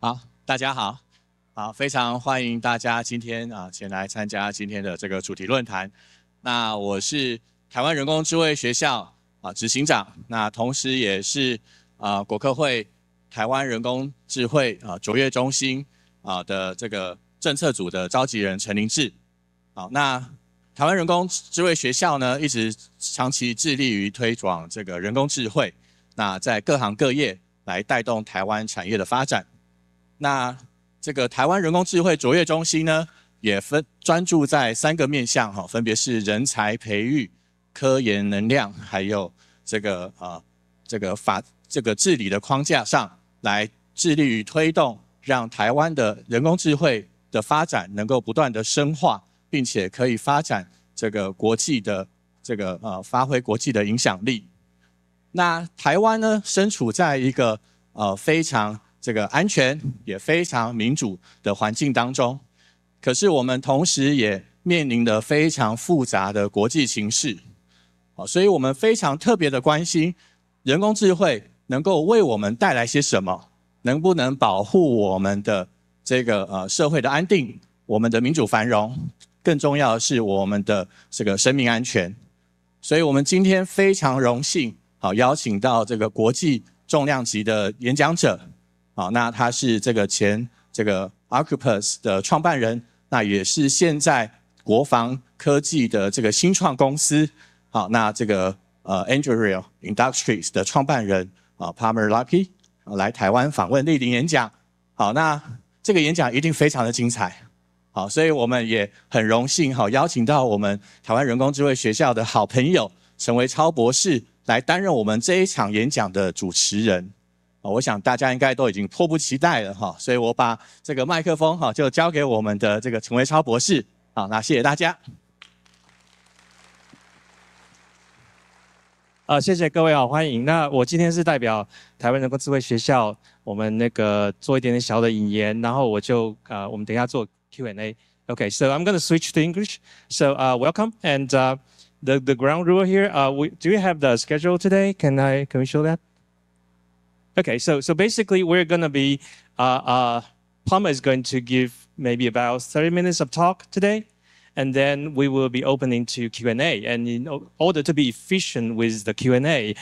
好，大家好，非常欢迎大家今天前来参加今天的这个主题论坛。那我是台湾人工智慧学校执行长，那同时也是国科会台湾人工智慧卓越中心的这个政策组的召集人陈林志。好，那台湾人工智慧学校呢，一直长期致力于推广这个人工智慧，那在各行各业来带动台湾产业的发展。那这个台湾人工智慧卓越中心呢，也专注在3个面向分别是人才培育、科研能量，还有这个治理的框架上，来致力于推动让台湾的人工智慧的发展能够不断的深化，并且可以发展这个国际的发挥国际的影响力。那台湾呢，身处在一个非常安全也非常民主的环境当中，可是我们同时也面临着非常复杂的国际情势，所以我们非常特别的关心人工智慧能够为我们带来些什么，能不能保护我们的社会的安定，我们的民主繁荣，更重要的是我们的生命安全。所以我们今天非常荣幸邀请到国际重量级的演讲者。那他是前Oculus 的创办人，那也是现在国防科技的新创公司，那Anduril Industries 的创办人Palmer Luckey 来台湾访问莅临演讲。好，那这个演讲一定非常的精彩。好，所以我们也很荣幸邀请到我们台湾人工智慧学校的好朋友陈维超博士来担任我们这一场演讲的主持人。我想大家应该都已经迫不及待了所以我把这个麦克风就交给我们的陈维超博士。好，那谢谢大家。谢谢各位欢迎。那我今天是代表台湾人工智慧学校，我们做一点点小的引言，然后我们等一下做 Q&A. Okay, so I'm going to switch to English. So welcome, and the ground rule here. Do you have the schedule today? Can we show that? Okay, so basically we're going to be, Palmer is going to give maybe about 30 minutes of talk today, and then we will be opening to Q&A. And in order to be efficient with the Q&A,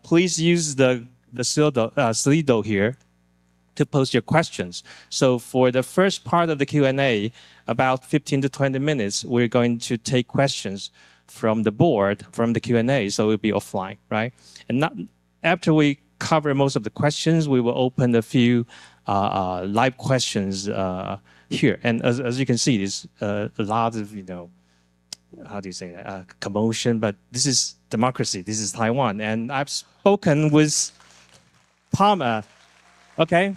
please use the Slido here to post your questions. So for the first part of the Q&A, about 15 to 20 minutes, we're going to take questions from the board, from the Q&A, so it'll be offline, right? And after we cover most of the questions, we will open a few live questions here. And as you can see, there's a lot of, how do you say that, commotion, but this is democracy, this is Taiwan. And I've spoken with Palmer, okay?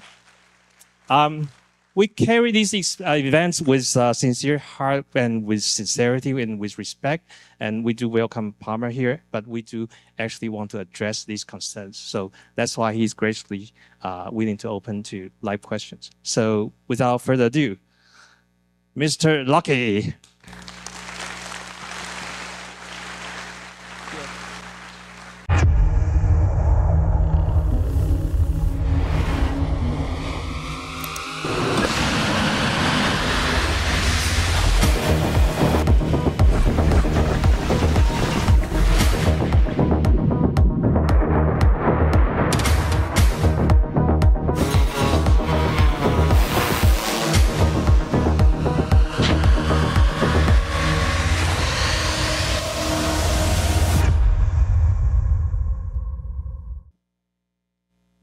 We carry these events with sincere heart and with sincerity and with respect. And we do welcome Palmer here, but we do actually want to address these concerns. So that's why he's graciously willing to open to live questions. So without further ado, Mr. Luckey.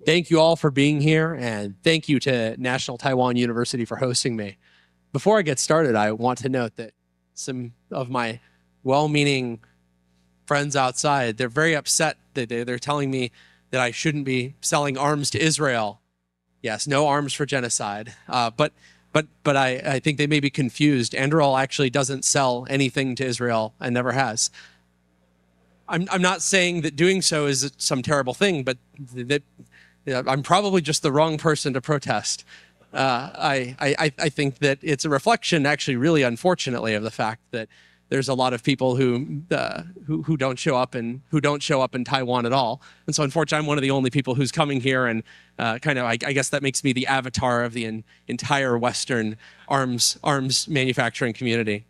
Thank you all for being here, and thank you to National Taiwan University for hosting me. Before I get started, I want to note that some of my well-meaning friends outside, they're very upset that they're telling me that I shouldn't be selling arms to Israel. Yes, no arms for genocide. But I think they may be confused. Anduril actually doesn't sell anything to Israel and never has. I'm not saying that doing so is some terrible thing, but that I'm probably just the wrong person to protest. I think that it's a reflection, actually, really unfortunately, of the fact that there's a lot of people who don't show up in Taiwan at all. And so unfortunately, I'm one of the only people who's coming here, and I guess that makes me the avatar of the entire Western arms manufacturing community.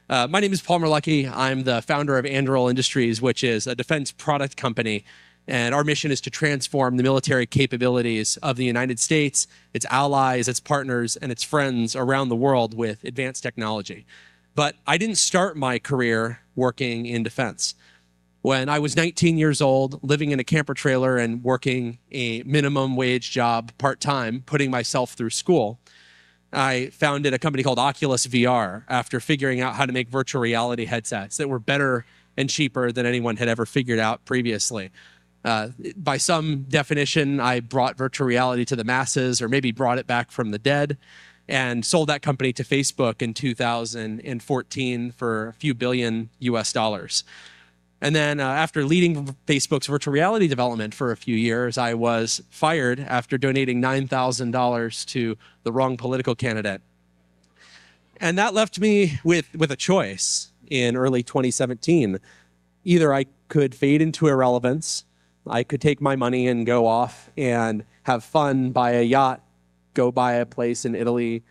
My name is Palmer Luckey. I'm the founder of Anduril Industries, which is a defense product company. And our mission is to transform the military capabilities of the United States, its allies, its partners, and its friends around the world with advanced technology. But I didn't start my career working in defense. When I was 19 years old, living in a camper trailer and working a minimum wage job part-time, putting myself through school, I founded a company called Oculus VR after figuring out how to make virtual reality headsets that were better and cheaper than anyone had ever figured out previously. By some definition, I brought virtual reality to the masses, or maybe brought it back from the dead, and sold that company to Facebook in 2014 for a few billion US. And then after leading Facebook's virtual reality development for a few years, I was fired after donating $9,000 to the wrong political candidate. And that left me with a choice in early 2017. Either I could fade into irrelevance, I could take my money and go off and have fun, buy a yacht, go buy a place in Italy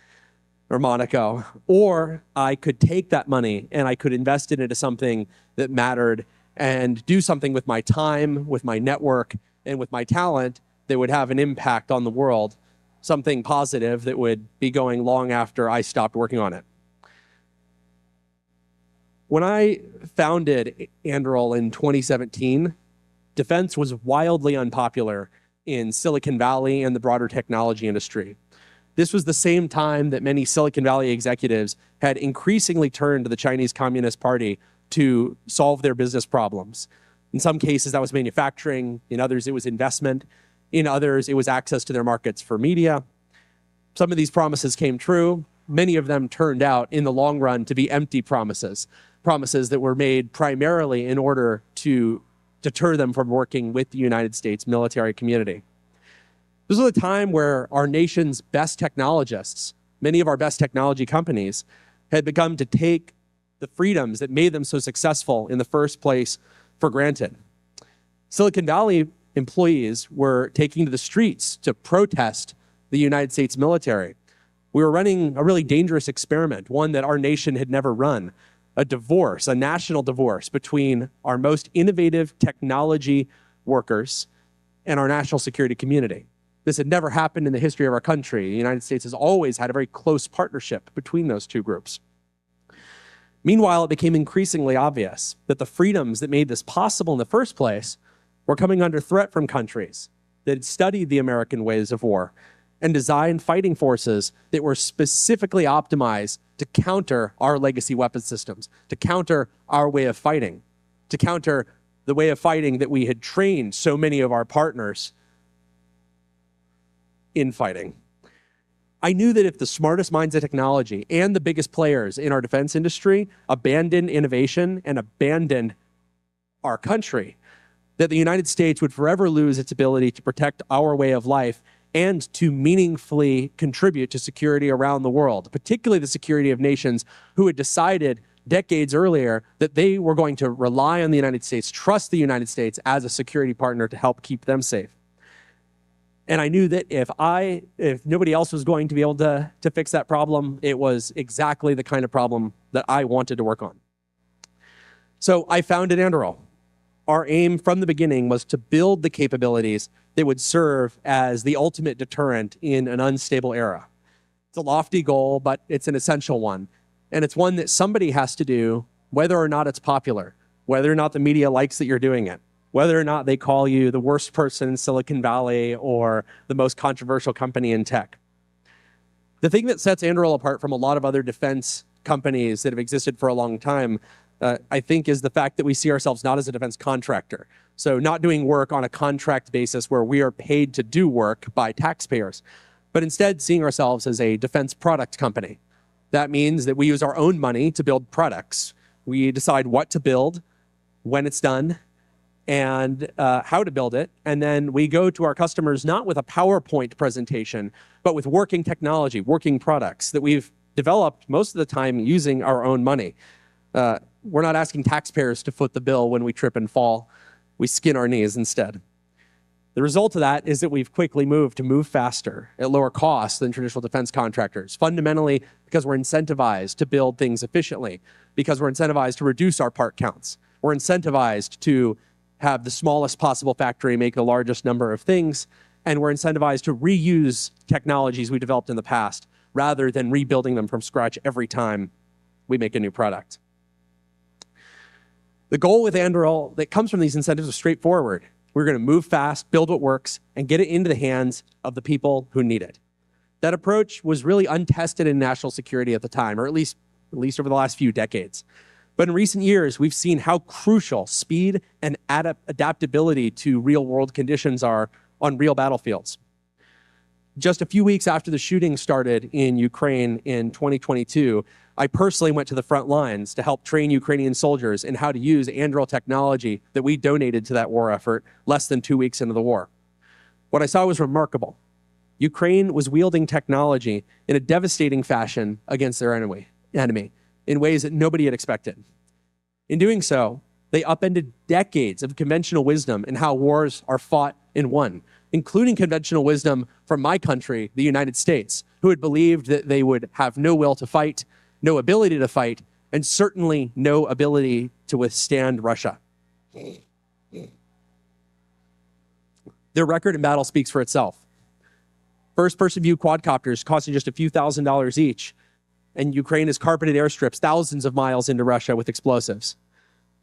or Monaco, or I could take that money and I could invest it into something that mattered and do something with my time, with my network, and with my talent that would have an impact on the world, something positive that would be going long after I stopped working on it. When I founded Anduril in 2017, defense was wildly unpopular in Silicon Valley and the broader technology industry. This was the same time that many Silicon Valley executives had increasingly turned to the Chinese Communist Party to solve their business problems. In some cases, that was manufacturing. In others, it was investment. In others, it was access to their markets for media. Some of these promises came true. Many of them turned out in the long run to be empty promises, promises that were made primarily in order to deter them from working with the United States military community. This was a time where our nation's best technologists, many of our best technology companies, had begun to take the freedoms that made them so successful in the first place for granted. Silicon Valley employees were taking to the streets to protest the United States military. We were running a really dangerous experiment, one that our nation had never run, a divorce, a national divorce between our most innovative technology workers and our national security community. This had never happened in the history of our country. The United States has always had a very close partnership between those two groups. Meanwhile, it became increasingly obvious that the freedoms that made this possible in the first place were coming under threat from countries that had studied the American ways of war and designed fighting forces that were specifically optimized to counter our legacy weapon systems, to counter our way of fighting, to counter the way of fighting that we had trained so many of our partners in fighting. I knew that if the smartest minds of technology and the biggest players in our defense industry abandoned innovation and abandoned our country, that the United States would forever lose its ability to protect our way of life and to meaningfully contribute to security around the world, particularly the security of nations who had decided decades earlier that they were going to rely on the United States, trust the United States as a security partner to help keep them safe. And I knew that if nobody else was going to be able to fix that problem, it was exactly the kind of problem that I wanted to work on. So I founded Anduril. Our aim from the beginning was to build the capabilities that would serve as the ultimate deterrent in an unstable era. It's a lofty goal, but it's an essential one. And it's one that somebody has to do, whether or not it's popular, whether or not the media likes that you're doing it, whether or not they call you the worst person in Silicon Valley or the most controversial company in tech. The thing that sets Anduril apart from a lot of other defense companies that have existed for a long time, I think, is the fact that we see ourselves not as a defense contractor. So not doing work on a contract basis where we are paid to do work by taxpayers, but instead seeing ourselves as a defense product company. That means that we use our own money to build products. We decide what to build, when it's done, and how to build it. And then we go to our customers not with a PowerPoint presentation, but with working technology, working products that we've developed most of the time using our own money. we're not asking taxpayers to foot the bill when we trip and fall. We skin our knees instead. The result of that is that we've quickly moved to move faster at lower costs than traditional defense contractors, fundamentally because we're incentivized to build things efficiently, because we're incentivized to reduce our part counts. We're incentivized to have the smallest possible factory make the largest number of things, and we're incentivized to reuse technologies we developed in the past rather than rebuilding them from scratch every time we make a new product. The goal with Anduril that comes from these incentives is straightforward. We're going to move fast, build what works, and get it into the hands of the people who need it. That approach was really untested in national security at the time, or at least over the last few decades. But in recent years, we've seen how crucial speed and adaptability to real-world conditions are on real battlefields. Just a few weeks after the shooting started in Ukraine in 2022, I personally went to the front lines to help train Ukrainian soldiers in how to use Anduril technology that we donated to that war effort less than 2 weeks into the war. What I saw was remarkable. Ukraine was wielding technology in a devastating fashion against their enemy in ways that nobody had expected. In doing so, they upended decades of conventional wisdom in how wars are fought and won, including conventional wisdom from my country, the United States, who had believed that they would have no will to fight, no ability to fight, and certainly no ability to withstand Russia. Their record in battle speaks for itself. First-person view quadcopters costing just a few $1,000s each, and Ukraine has carpeted airstrips thousands of miles into Russia with explosives.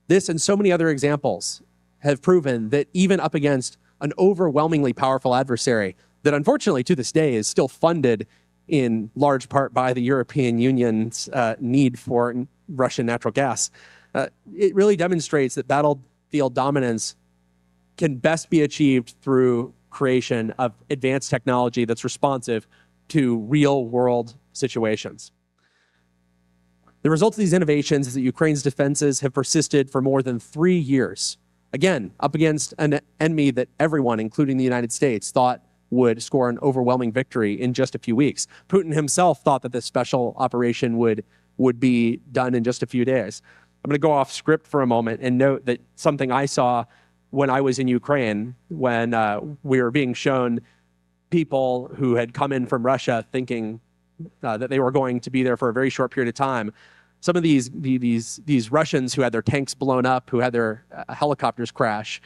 This and so many other examples have proven that even up against an overwhelmingly powerful adversary that unfortunately to this day is still funded in large part by the European Union's need for Russian natural gas, it really demonstrates that battlefield dominance can best be achieved through creation of advanced technology that's responsive to real-world situations. The result of these innovations is that Ukraine's defenses have persisted for more than 3 years. Again, up against an enemy that everyone, including the United States, thought would score an overwhelming victory in just a few weeks. Putin himself thought that this special operation would be done in just a few days. I'm going to go off script for a moment and note that something I saw when I was in Ukraine, when we were being shown people who had come in from Russia thinking that they were going to be there for a very short period of time. Some of these Russians who had their tanks blown up, who had their helicopters crash,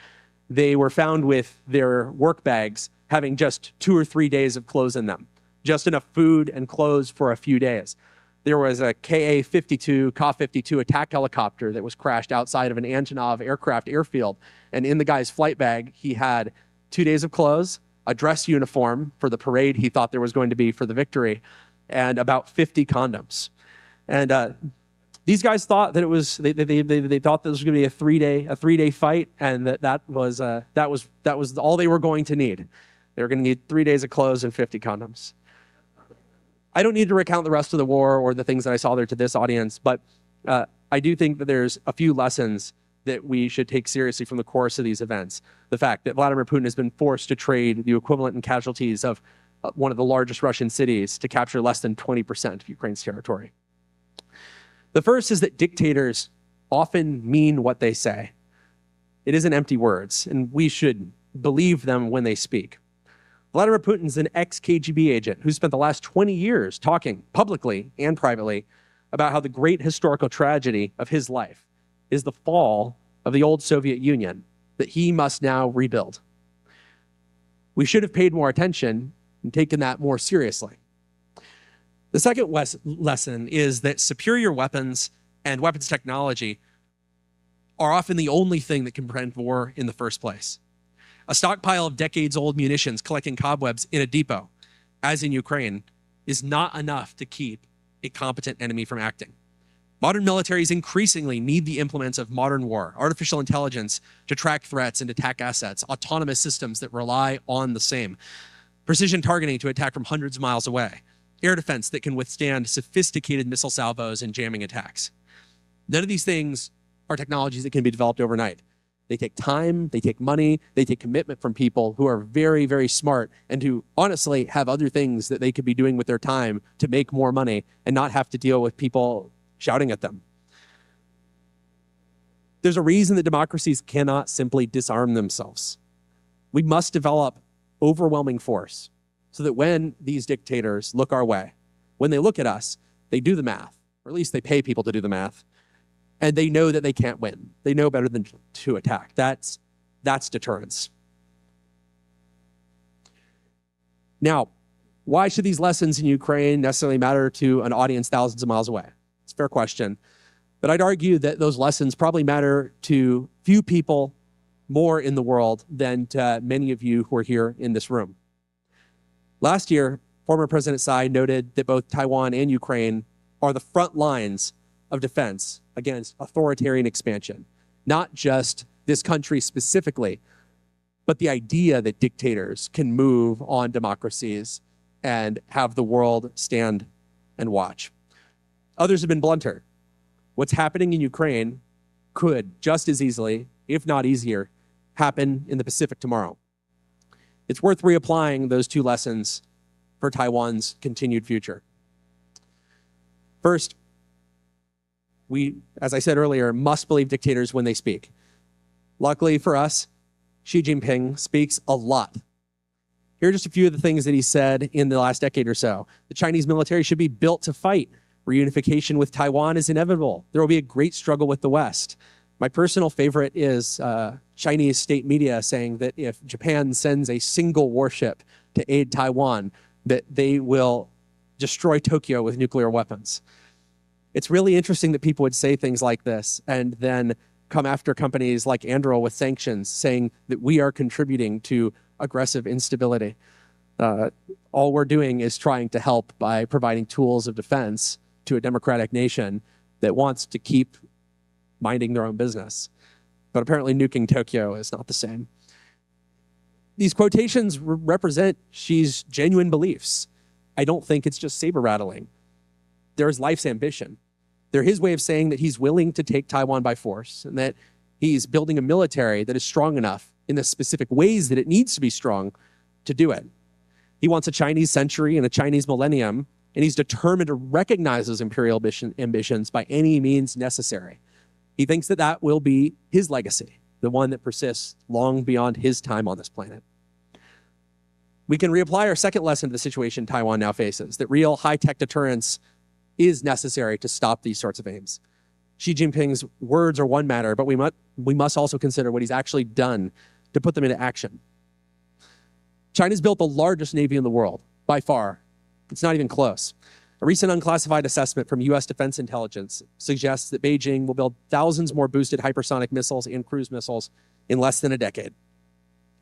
they were found with their work bags having just 2 or 3 days of clothes in them, just enough food and clothes for a few days. There was a Ka-52 attack helicopter that was crashed outside of an Antonov aircraft airfield. And in the guy's flight bag, he had 2 days of clothes, a dress uniform for the parade he thought there was going to be for the victory, and about 50 condoms. And these guys thought that it was, they thought this was going to be a three-day fight, and that was all they were going to need. They were going to need 3 days of clothes and 50 condoms. I don't need to recount the rest of the war or the things that I saw there to this audience, but I do think that there's a few lessons that we should take seriously from the course of these events. The fact that Vladimir Putin has been forced to trade the equivalent in casualties of one of the largest Russian cities to capture less than 20% of Ukraine's territory. The first is that dictators often mean what they say. It isn't empty words, and we should believe them when they speak. Vladimir Putin's an ex-KGB agent who spent the last 20 years talking publicly and privately about how the great historical tragedy of his life is the fall of the old Soviet Union that he must now rebuild. We should have paid more attention and taken that more seriously. The second lesson is that superior weapons and weapons technology are often the only thing that can prevent war in the first place. A stockpile of decades-old munitions collecting cobwebs in a depot, as in Ukraine, is not enough to keep a competent enemy from acting. Modern militaries increasingly need the implements of modern war, artificial intelligence to track threats and attack assets, autonomous systems that rely on the same, precision targeting to attack from hundreds of miles away, air defense that can withstand sophisticated missile salvos and jamming attacks. None of these things are technologies that can be developed overnight. They take time, they take money, they take commitment from people who are very, very smart and who honestly have other things that they could be doing with their time to make more money and not have to deal with people shouting at them. There's a reason that democracies cannot simply disarm themselves. We must develop overwhelming force so that when these dictators look our way, when they look at us, they do the math, or at least they pay people to do the math, and they know that they can't win. They know better than to attack. That's deterrence. Now, why should these lessons in Ukraine necessarily matter to an audience thousands of miles away? It's a fair question. But I'd argue that those lessons probably matter to few people more in the world than to many of you who are here in this room. Last year, former President Tsai noted that both Taiwan and Ukraine are the front lines of defense against authoritarian expansion, not just this country specifically, but the idea that dictators can move on democracies and have the world stand and watch. Others have been blunter. What's happening in Ukraine could just as easily, if not easier, happen in the Pacific tomorrow. It's worth reapplying those two lessons for Taiwan's continued future. First, we, as I said earlier, must believe dictators when they speak. Luckily for us, Xi Jinping speaks a lot. Here are just a few of the things that he said in the last decade or so. The Chinese military should be built to fight. Reunification with Taiwan is inevitable. There will be a great struggle with the West. My personal favorite is Chinese state media saying that if Japan sends a single warship to aid Taiwan, that they will destroy Tokyo with nuclear weapons. It's really interesting that people would say things like this and then come after companies like Anduril with sanctions, saying that we are contributing to aggressive instability. All we're doing is trying to help by providing tools of defense to a democratic nation that wants to keep minding their own business. But apparently nuking Tokyo is not the same. These quotations represent Xi's genuine beliefs. I don't think it's just saber rattling. There's life's ambition. They're his way of saying that he's willing to take Taiwan by force and that he's building a military that is strong enough in the specific ways that it needs to be strong to do it. He wants a Chinese century and a Chinese millennium, and he's determined to recognize those imperial ambitions by any means necessary. He thinks that that will be his legacy, the one that persists long beyond his time on this planet. We can reapply our second lesson to the situation Taiwan now faces, that real high-tech deterrence is necessary to stop these sorts of aims. Xi Jinping's words are one matter, but we must also consider what he's actually done to put them into action. China's built the largest navy in the world, by far. It's not even close. A recent unclassified assessment from US Defense Intelligence suggests that Beijing will build thousands more boosted hypersonic missiles and cruise missiles in less than a decade.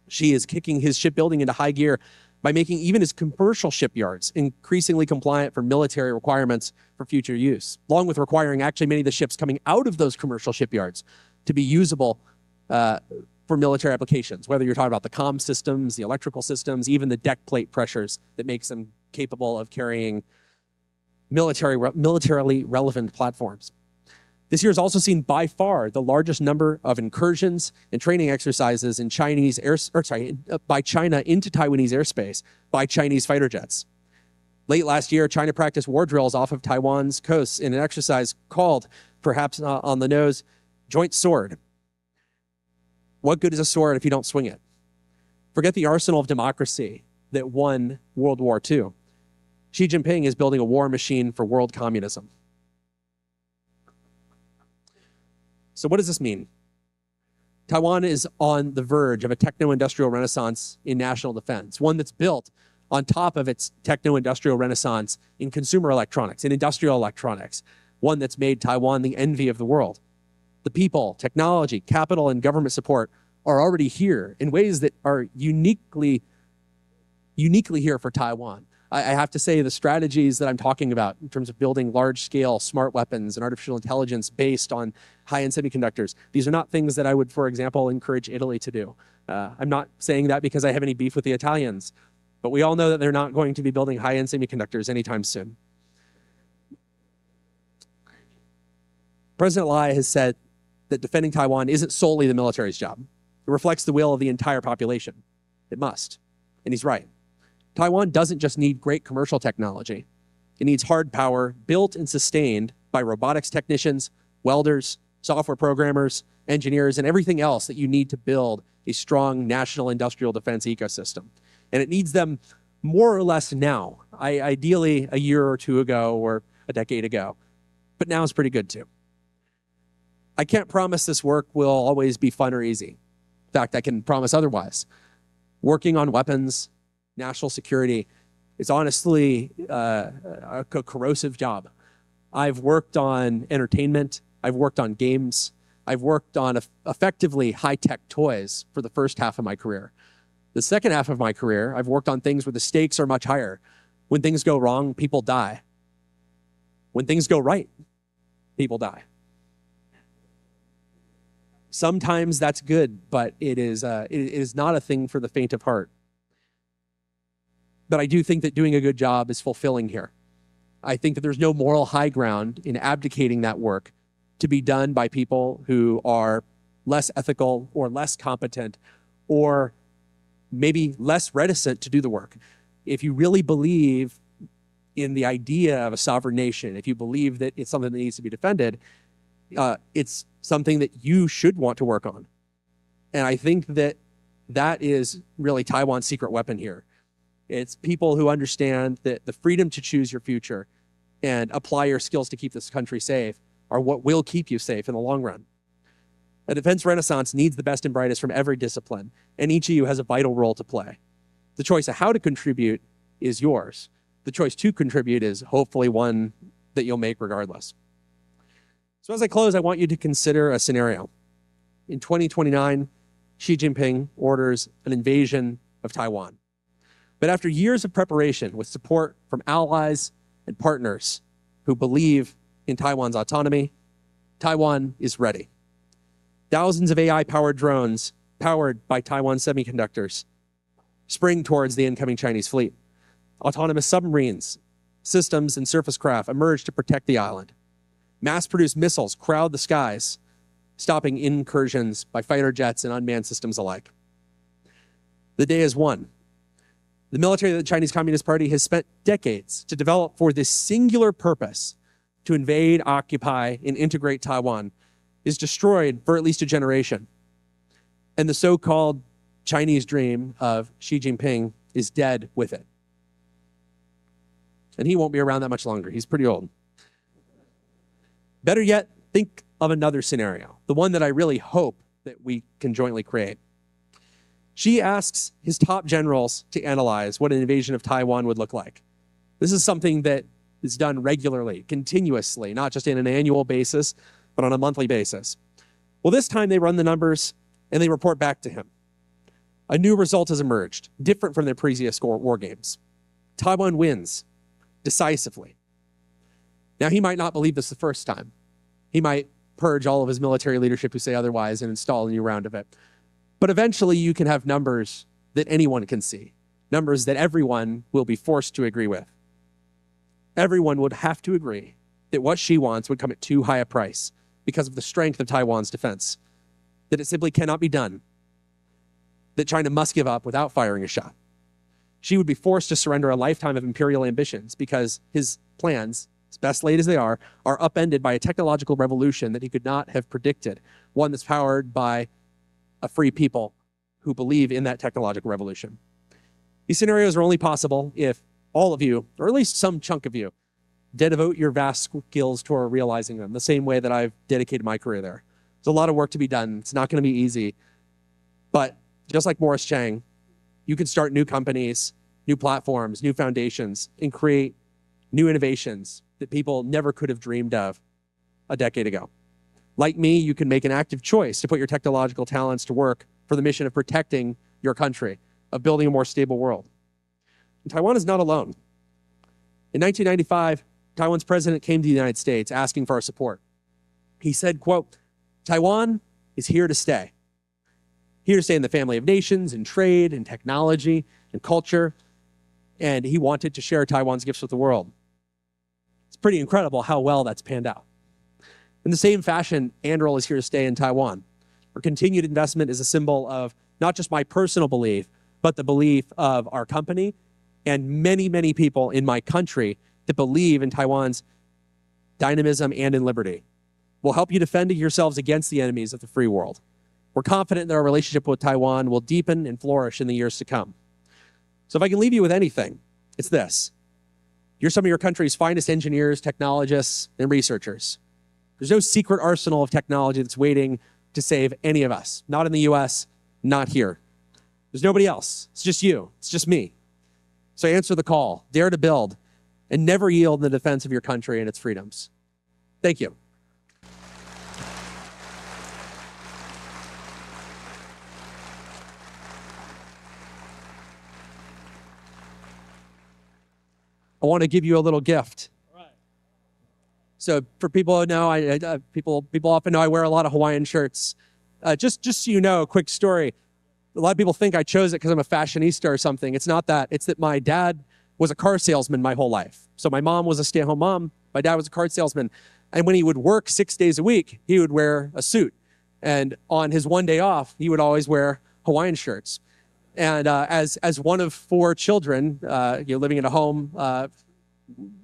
Xi is kicking his shipbuilding into high gear by making even his commercial shipyards increasingly compliant for military requirements for future use, along with requiring actually many of the ships coming out of those commercial shipyards to be usable for military applications, whether you're talking about the comm systems, the electrical systems, even the deck plate pressures that makes them capable of carrying militarily relevant platforms. This year has also seen by far the largest number of incursions and training exercises in by China into Taiwanese airspace by Chinese fighter jets. Late last year, China practiced war drills off of Taiwan's coast in an exercise called, perhaps on the nose, Joint Sword. What good is a sword if you don't swing it? Forget the arsenal of democracy that won World War II. Xi Jinping is building a war machine for world communism. So what does this mean? Taiwan is on the verge of a techno-industrial renaissance in national defense, one that's built on top of its techno-industrial renaissance in consumer electronics, in industrial electronics, one that's made Taiwan the envy of the world. The people, technology, capital, and government support are already here in ways that are uniquely here for Taiwan. I have to say the strategies that I'm talking about in terms of building large-scale smart weapons and artificial intelligence based on high-end semiconductors, these are not things that I would, for example, encourage Italy to do. I'm not saying that because I have any beef with the Italians, but we all know that they're not going to be building high-end semiconductors anytime soon. President Lai has said that defending Taiwan isn't solely the military's job. It reflects the will of the entire population. It must, and he's right. Taiwan doesn't just need great commercial technology. It needs hard power built and sustained by robotics technicians, welders, software programmers, engineers, and everything else that you need to build a strong national industrial defense ecosystem. And it needs them more or less now, ideally a year or two ago or a decade ago, but now is pretty good too. I can't promise this work will always be fun or easy. In fact, I can promise otherwise. Working on weapons, national security, is honestly a corrosive job. I've worked on entertainment, I've worked on games, I've worked on effectively high-tech toys for the first half of my career. The second half of my career, I've worked on things where the stakes are much higher. When things go wrong, people die. When things go right, people die. Sometimes that's good, but it is not a thing for the faint of heart. But I do think that doing a good job is fulfilling here. I think that there's no moral high ground in abdicating that work to be done by people who are less ethical or less competent or maybe less reticent to do the work. If you really believe in the idea of a sovereign nation, if you believe that it's something that needs to be defended, it's something that you should want to work on. And I think that that is really Taiwan's secret weapon here. It's people who understand that the freedom to choose your future and apply your skills to keep this country safe are what will keep you safe in the long run. A defense renaissance needs the best and brightest from every discipline, and each of you has a vital role to play. The choice of how to contribute is yours. The choice to contribute is hopefully one that you'll make regardless. So as I close, I want you to consider a scenario. In 2029, Xi Jinping orders an invasion of Taiwan. But after years of preparation with support from allies and partners who believe in Taiwan's autonomy, Taiwan is ready. Thousands of AI-powered drones powered by Taiwan semiconductors spring towards the incoming Chinese fleet. Autonomous submarines, systems, and surface craft emerge to protect the island. Mass-produced missiles crowd the skies, stopping incursions by fighter jets and unmanned systems alike. The day is won. The military of the Chinese Communist Party has spent decades to develop for this singular purpose to invade, occupy, and integrate Taiwan is destroyed for at least a generation. And the so-called Chinese dream of Xi Jinping is dead with it. And he won't be around that much longer. He's pretty old. Better yet, think of another scenario, the one that I really hope that we can jointly create. Xi asks his top generals to analyze what an invasion of Taiwan would look like. This is something that is done regularly, continuously, not just in an annual basis, but on a monthly basis. Well, this time they run the numbers and they report back to him. A new result has emerged, different from their previous war games. Taiwan wins decisively. Now, he might not believe this the first time. He might purge all of his military leadership who say otherwise and install a new round of it. But eventually you can have numbers that anyone can see, numbers that everyone will be forced to agree with. Everyone would have to agree that what Xi wants would come at too high a price because of the strength of Taiwan's defense, that it simply cannot be done, that China must give up without firing a shot. Xi would be forced to surrender a lifetime of imperial ambitions because his plans, as best laid as they are upended by a technological revolution that he could not have predicted, one that's powered by a free people who believe in that technological revolution. These scenarios are only possible if all of you, or at least some chunk of you, devote your vast skills toward realizing them, the same way that I've dedicated my career there. There's a lot of work to be done. It's not going to be easy. But just like Morris Chang, you can start new companies, new platforms, new foundations, and create new innovations that people never could have dreamed of a decade ago. Like me, you can make an active choice to put your technological talents to work for the mission of protecting your country, of building a more stable world. And Taiwan is not alone. In 1995, Taiwan's president came to the United States asking for our support. He said, quote, "Taiwan is here to stay. Here to stay in the family of nations, in trade, in technology, in culture." And he wanted to share Taiwan's gifts with the world. It's pretty incredible how well that's panned out. In the same fashion, Anduril is here to stay in Taiwan. Our continued investment is a symbol of not just my personal belief, but the belief of our company and many, many people in my country that believe in Taiwan's dynamism and in liberty. will help you defend yourselves against the enemies of the free world. We're confident that our relationship with Taiwan will deepen and flourish in the years to come. So if I can leave you with anything, it's this. You're some of your country's finest engineers, technologists, and researchers. There's no secret arsenal of technology that's waiting to save any of us. Not in the US, not here. There's nobody else. It's just you. It's just me. So answer the call, dare to build, and never yield in the defense of your country and its freedoms. Thank you. I want to give you a little gift. So for people who know, people often know I wear a lot of Hawaiian shirts. Just so you know, a quick story. A lot of people think I chose it because I'm a fashionista or something. It's not that. It's that my dad was a car salesman my whole life. So my mom was a stay-at-home mom. My dad was a car salesman. And when he would work 6 days a week, he would wear a suit. And on his one day off, he would always wear Hawaiian shirts. And as one of 4 children, living in a home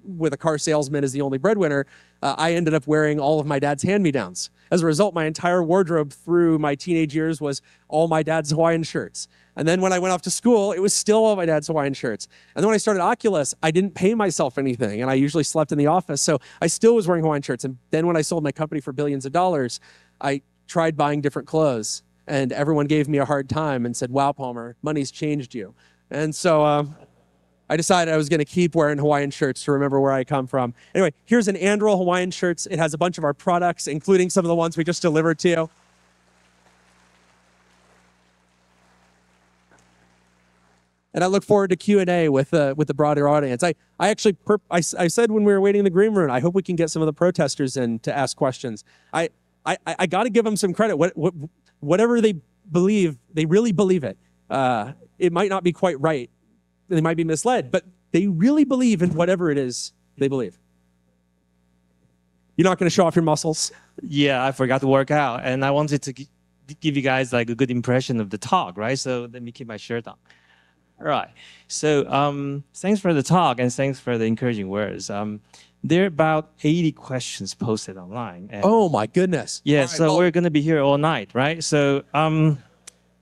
with a car salesman as the only breadwinner, I ended up wearing all of my dad's hand-me-downs. As a result, my entire wardrobe through my teenage years was all my dad's Hawaiian shirts. And then when I went off to school, it was still all my dad's Hawaiian shirts. And then when I started Oculus, I didn't pay myself anything, and I usually slept in the office, so I still was wearing Hawaiian shirts. And then when I sold my company for billions of dollars, I tried buying different clothes, and everyone gave me a hard time and said, wow, Palmer, money's changed you. And so I decided I was going to keep wearing Hawaiian shirts to remember where I come from. Anyway, here's an Anduril Hawaiian shirts. It has a bunch of our products, including some of the ones we just delivered to you. And I look forward to Q&A with the broader audience. I actually said when we were waiting in the green room, I hope we can get some of the protesters in to ask questions. I got to give them some credit. Whatever they believe, they really believe it. It might not be quite right. They might be misled, but they really believe in whatever it is they believe. You're not going to show off your muscles? Yeah, I forgot to work out, and I wanted to give you guys like a good impression of the talk, right? So let me keep my shirt on. All right. So thanks for the talk, and thanks for the encouraging words. There are about 80 questions posted online. And oh my goodness! Yeah, right, so we're going to be here all night, right? So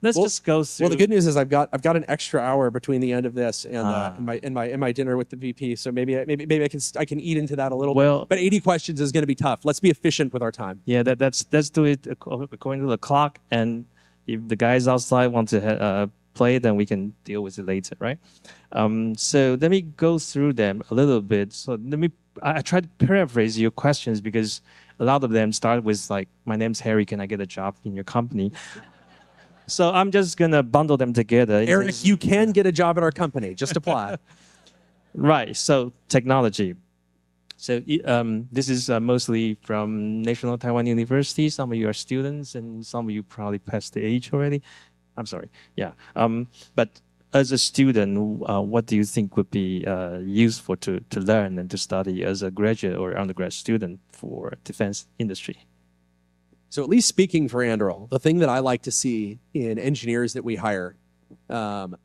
let's just go through. Well, the good news is I've got an extra hour between the end of this and my dinner with the VP. So maybe I can eat into that a little bit. But 80 questions is going to be tough. Let's be efficient with our time. Yeah, let's do it according to the clock. And if the guys outside want to play, then we can deal with it later, right? So let me go through them a little bit. So I try to paraphrase your questions because a lot of them start with like, my name's Harry, can I get a job in your company? So I'm just going to bundle them together. Eric, you can get a job at our company. Just apply. Right. So technology. So this is mostly from National Taiwan University. Some of you are students, and some of you probably passed the age already. I'm sorry. Yeah. But as a student, what do you think would be useful to learn and to study as a graduate or undergrad student for defense industry? So at least speaking for Anduril, the thing that I like to see in engineers that we hire, the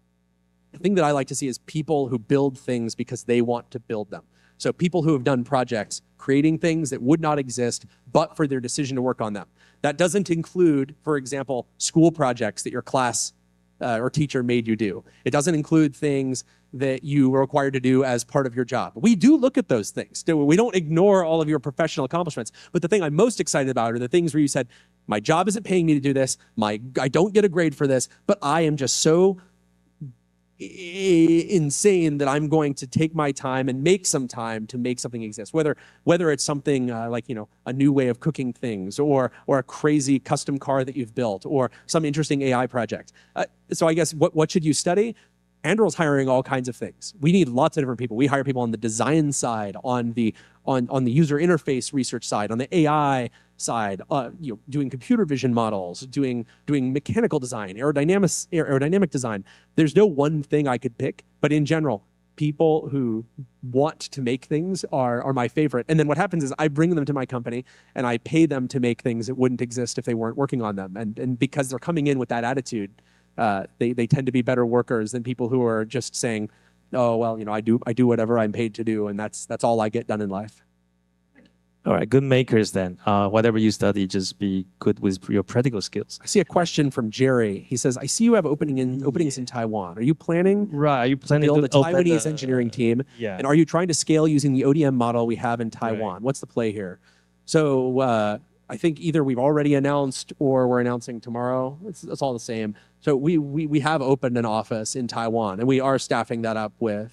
thing that I like to see is people who build things because they want to build them. So people who have done projects, creating things that would not exist but for their decision to work on them. That doesn't include, for example, school projects that your class or teacher made you do. It doesn't include things that you were required to do as part of your job. We do look at those things. We don't ignore all of your professional accomplishments. But the thing I'm most excited about are the things where you said, my job isn't paying me to do this. I don't get a grade for this, but I am just so insane that I'm going to take my time and make some time to make something exist. Whether it's something like, a new way of cooking things, or a crazy custom car that you've built, or some interesting AI project. So I guess what should you study? Anduril's hiring all kinds of things. We need lots of different people. We hire people on the design side, on the user interface research side, on the AI side, doing computer vision models, doing mechanical design, aerodynamic design. There's no one thing I could pick, but in general, people who want to make things are my favorite. And then what happens is I bring them to my company and I pay them to make things that wouldn't exist if they weren't working on them. And because they're coming in with that attitude, they tend to be better workers than people who are just saying, oh, well, I do whatever I'm paid to do, and that's all I get done in life. All right, good makers then. Whatever you study, just be good with your practical skills. I see a question from Jerry. He says, I see you have openings in Taiwan. Are you planning Right, are you planning to build a to open Taiwanese engineering team? Yeah. And are you trying to scale using the ODM model we have in Taiwan? Right. What's the play here? So I think either we've already announced or we're announcing tomorrow. It's all the same. So we have opened an office in Taiwan, and we are staffing that up with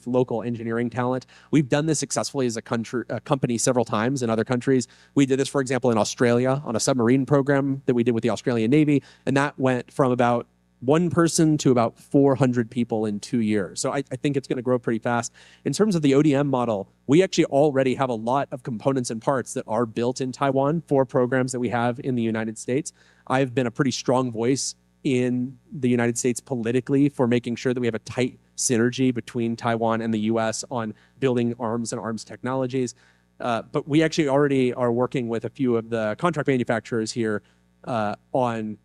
local engineering talent. We've done this successfully as a company several times in other countries. We did this, for example, in Australia on a submarine program that we did with the Australian Navy, and that went from about 1 person to about 400 people in 2 years. So I think it's going to grow pretty fast. In terms of the ODM model, we actually already have a lot of components and parts that are built in Taiwan for programs that we have in the United States. I've been a pretty strong voice in the United States politically for making sure that we have a tight synergy between Taiwan and the US on building arms and arms technologies. But we actually already are working with a few of the contract manufacturers here on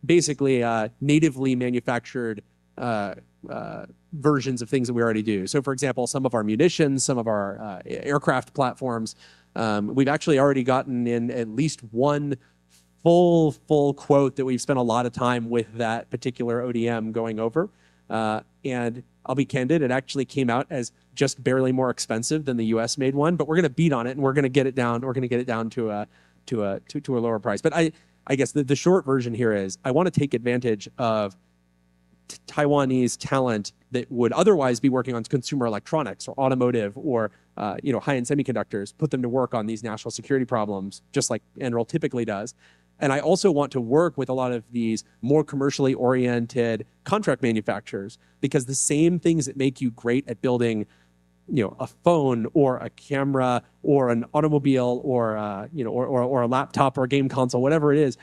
basically natively manufactured versions of things that we already do. So for example, some of our munitions, some of our aircraft platforms, we've actually already gotten in at least one full quote that we've spent a lot of time with that particular ODM going over. And I'll be candid, it actually came out as just barely more expensive than the US made one, but we're going to beat on it and we're going to get it down. We're going to get it down to a lower price. But I guess the short version here is I want to take advantage of Taiwanese talent that would otherwise be working on consumer electronics or automotive or high-end semiconductors, put them to work on these national security problems, just like Anduril typically does. And I also want to work with a lot of these more commercially oriented contract manufacturers, because the same things that make you great at building a phone or a camera or an automobile or a laptop or a game console, whatever it is,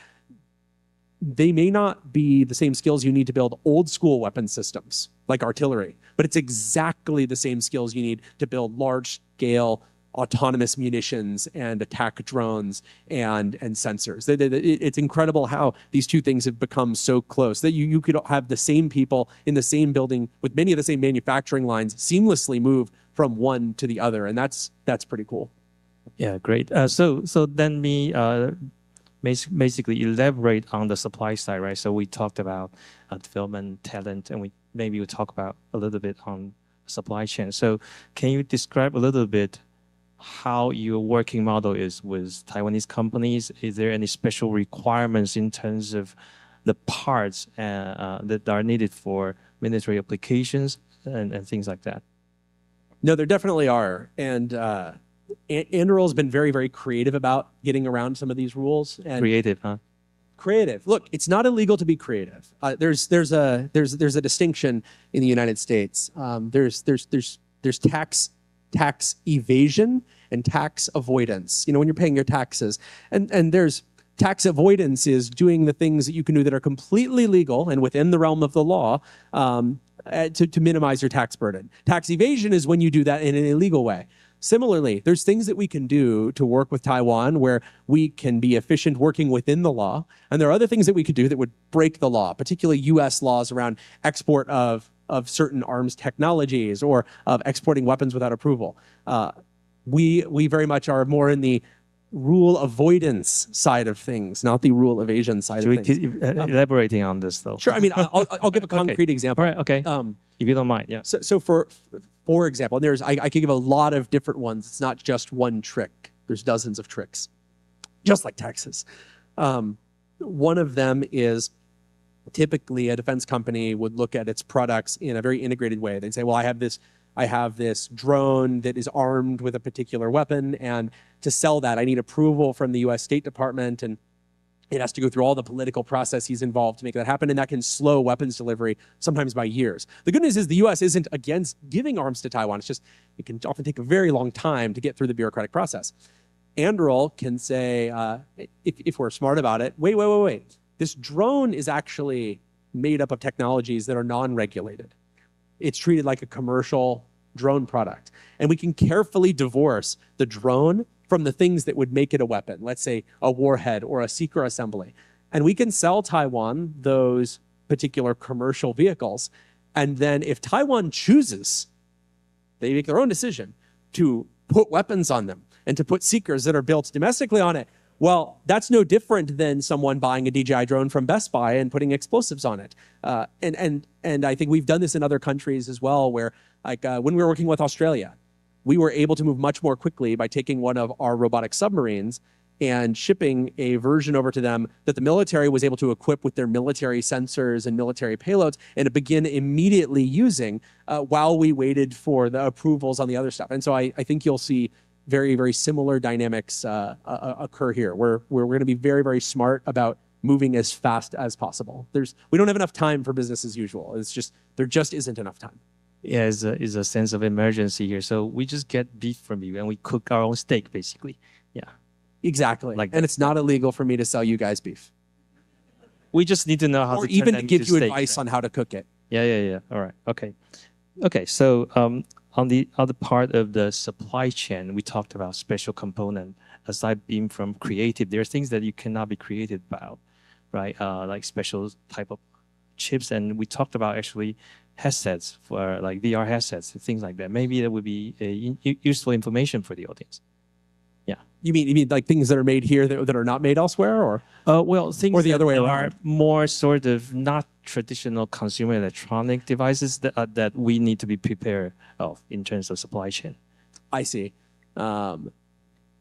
they may not be the same skills you need to build old school weapon systems like artillery, but it's exactly the same skills you need to build large scale autonomous munitions and attack drones and sensors. It's incredible how these two things have become so close that you could have the same people in the same building with many of the same manufacturing lines seamlessly move from one to the other, and that's pretty cool. Yeah, great. So then we basically elaborate on the supply side, right? So we talked about development, talent, and maybe we'll talk about a little bit on supply chain. So can you describe a little bit how your working model is with Taiwanese companies? Is there any special requirements in terms of the parts that are needed for military applications and things like that? No, there definitely are. And Anduril has been very, very creative about getting around some of these rules. And creative, huh? Creative. Look, it's not illegal to be creative. There's a distinction in the United States. There's tax evasion and tax avoidance. When you're paying your taxes, and there's tax avoidance is doing the things that you can do that are completely legal and within the realm of the law to minimize your tax burden. Tax evasion is when you do that in an illegal way. Similarly, there's things that we can do to work with Taiwan where we can be efficient working within the law. And there are other things that we could do that would break the law, particularly US laws around export of certain arms technologies or of exporting weapons without approval. We very much are more in the rule avoidance side of things, not the rule evasion side of things. Keep elaborating on this, though? Sure. I mean, I'll give a concrete example. All right. Okay. If you don't mind, yeah. So for example, and I could give a lot of different ones. It's not just one trick. There's dozens of tricks, just like taxes. One of them is typically a defense company would look at its products in a very integrated way. They'd say, well, I have this drone that is armed with a particular weapon, and to sell that, I need approval from the US State Department, and it has to go through all the political processes involved to make that happen, and that can slow weapons delivery sometimes by years. The good news is the US isn't against giving arms to Taiwan. It's just, it can often take a very long time to get through the bureaucratic process. Anduril can say, if we're smart about it, wait. This drone is actually made up of technologies that are non-regulated. It's treated like a commercial drone product. And we can carefully divorce the drone from the things that would make it a weapon, let's say a warhead or a seeker assembly. And we can sell Taiwan those particular commercial vehicles. And then if Taiwan chooses, they make their own decision to put weapons on them and to put seekers that are built domestically on it. Well, that's no different than someone buying a DJI drone from Best Buy and putting explosives on it. And I think we've done this in other countries as well, where like when we were working with Australia, we were able to move much more quickly by taking one of our robotic submarines and shipping a version over to them that the military was able to equip with their military sensors and military payloads and to begin immediately using while we waited for the approvals on the other stuff. And so I think you'll see very, very similar dynamics occur here, where we're going to be very, very smart about moving as fast as possible. We don't have enough time for business as usual. There just isn't enough time. Yeah, it's a sense of emergency here. So we just get beef from you and we cook our own steak, basically. Yeah. Exactly. And it's not illegal for me to sell you guys beef. We just need to know how or to even turn to give you steak, advice on how to cook it. Yeah. All right. Okay. So on the other part of the supply chain, we talked about special component. Aside being from creative, there are things that you cannot be creative about, right? Like special type of chips, and we talked about actually headsets for like VR headsets, things like that. Maybe that would be useful information for the audience. Yeah. You mean like things that are made here that are not made elsewhere, or well, things or the other way that around? Are more sort of not traditional consumer electronic devices that we need to be prepared of in terms of supply chain. I see.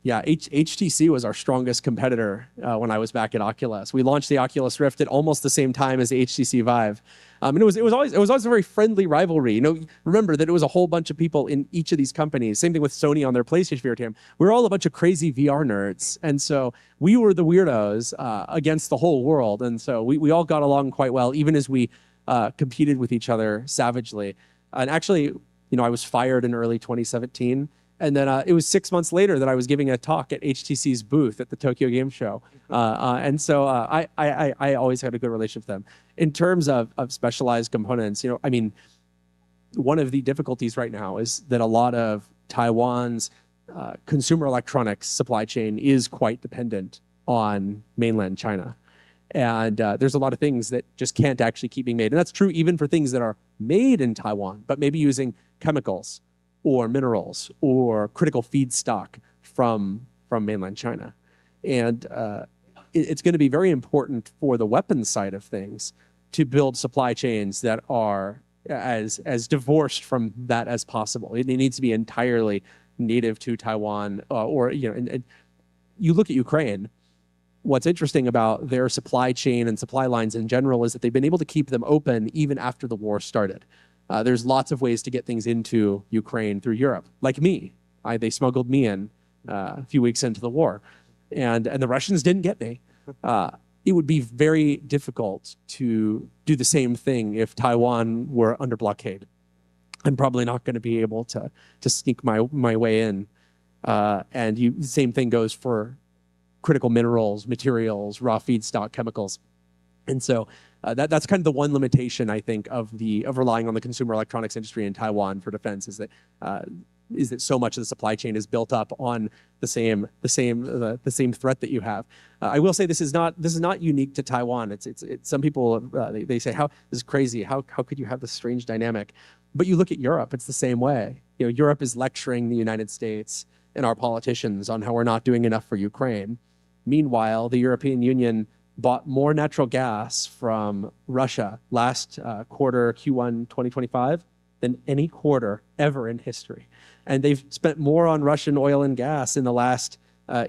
Yeah, HTC was our strongest competitor when I was back at Oculus. We launched the Oculus Rift at almost the same time as the HTC Vive. And it was always a very friendly rivalry. You know, remember that it was a whole bunch of people in each of these companies. Same thing with Sony on their PlayStation VR team. We were all a bunch of crazy VR nerds. And so we were the weirdos against the whole world. And so we all got along quite well, even as we competed with each other savagely. And actually, you know, I was fired in early 2017. And then it was 6 months later that I was giving a talk at HTC's booth at the Tokyo Game Show. And so I always had a good relationship with them. In terms of specialized components, you know, I mean, one of the difficulties right now is that a lot of Taiwan's consumer electronics supply chain is quite dependent on mainland China. And there's a lot of things that just can't actually keep being made. And that's true even for things that are made in Taiwan, but maybe using chemicals or minerals or critical feedstock from mainland China. And it's going to be very important for the weapons side of things to build supply chains that are as divorced from that as possible. It needs to be entirely native to Taiwan, or, you know, and you look at Ukraine. What's interesting about their supply chain and supply lines in general is that they've been able to keep them open even after the war started. There's lots of ways to get things into Ukraine through Europe, like me. They smuggled me in a few weeks into the war, and the Russians didn't get me. It would be very difficult to do the same thing if Taiwan were under blockade. I'm probably not going to be able to sneak my way in. And the same thing goes for critical minerals, materials, raw feedstock, chemicals. And so that's kind of the one limitation, I think, of relying on the consumer electronics industry in Taiwan for defense, is that so much of the supply chain is built up on the same threat that you have. I will say this is not unique to Taiwan. It's some people they say, how this is crazy. How could you have this strange dynamic? But you look at Europe, it's the same way. You know, Europe is lecturing the United States and our politicians on how we're not doing enough for Ukraine. Meanwhile, the European Union bought more natural gas from Russia last quarter, Q1 2025, than any quarter ever in history. And they've spent more on Russian oil and gas in the last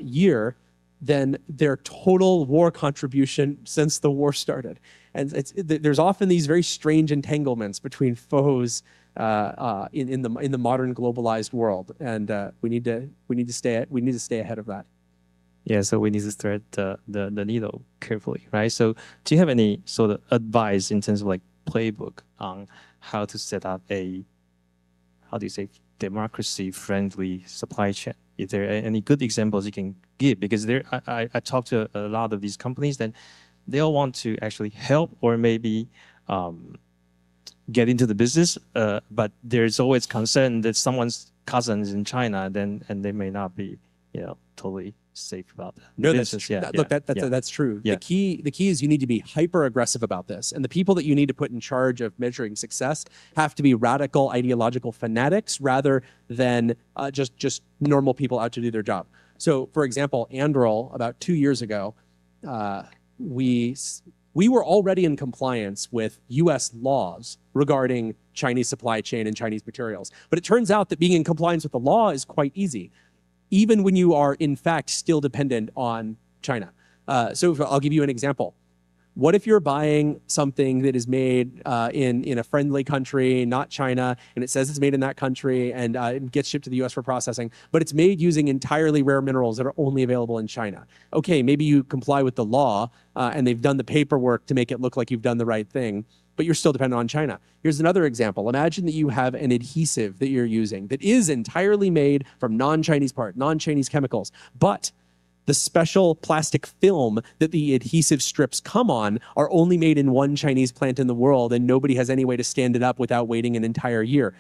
year than their total war contribution since the war started. And there's often these very strange entanglements between foes in the modern globalized world, and we need to stay ahead of that. Yeah, so we need to thread the needle carefully, right? So do you have any sort of advice in terms of like playbook on how to set up a, how do you say, democracy-friendly supply chain? Is there any good examples you can give? Because I talk to a lot of these companies that they all want to actually help or maybe get into the business, but there's always concern that someone's cousin is in China, and they may not be, you know, totally safe about that. No, Business, that's true. Yeah. The key is you need to be hyper aggressive about this. And the people that you need to put in charge of measuring success have to be radical ideological fanatics rather than just normal people out to do their job. So for example, Anduril, about 2 years ago, we were already in compliance with US laws regarding Chinese supply chain and Chinese materials. But it turns out that being in compliance with the law is quite easy, even when you are in fact still dependent on China. So I'll give you an example. What if you're buying something that is made in a friendly country, not China, and it says it's made in that country and it gets shipped to the US for processing, but it's made using entirely rare minerals that are only available in China? Okay, maybe you comply with the law and they've done the paperwork to make it look like you've done the right thing, but you're still dependent on China. Here's another example. Imagine that you have an adhesive that you're using that is entirely made from non-Chinese parts, non-Chinese chemicals, but the special plastic film that the adhesive strips come on are only made in one Chinese plant in the world, and nobody has any way to stand it up without waiting an entire year.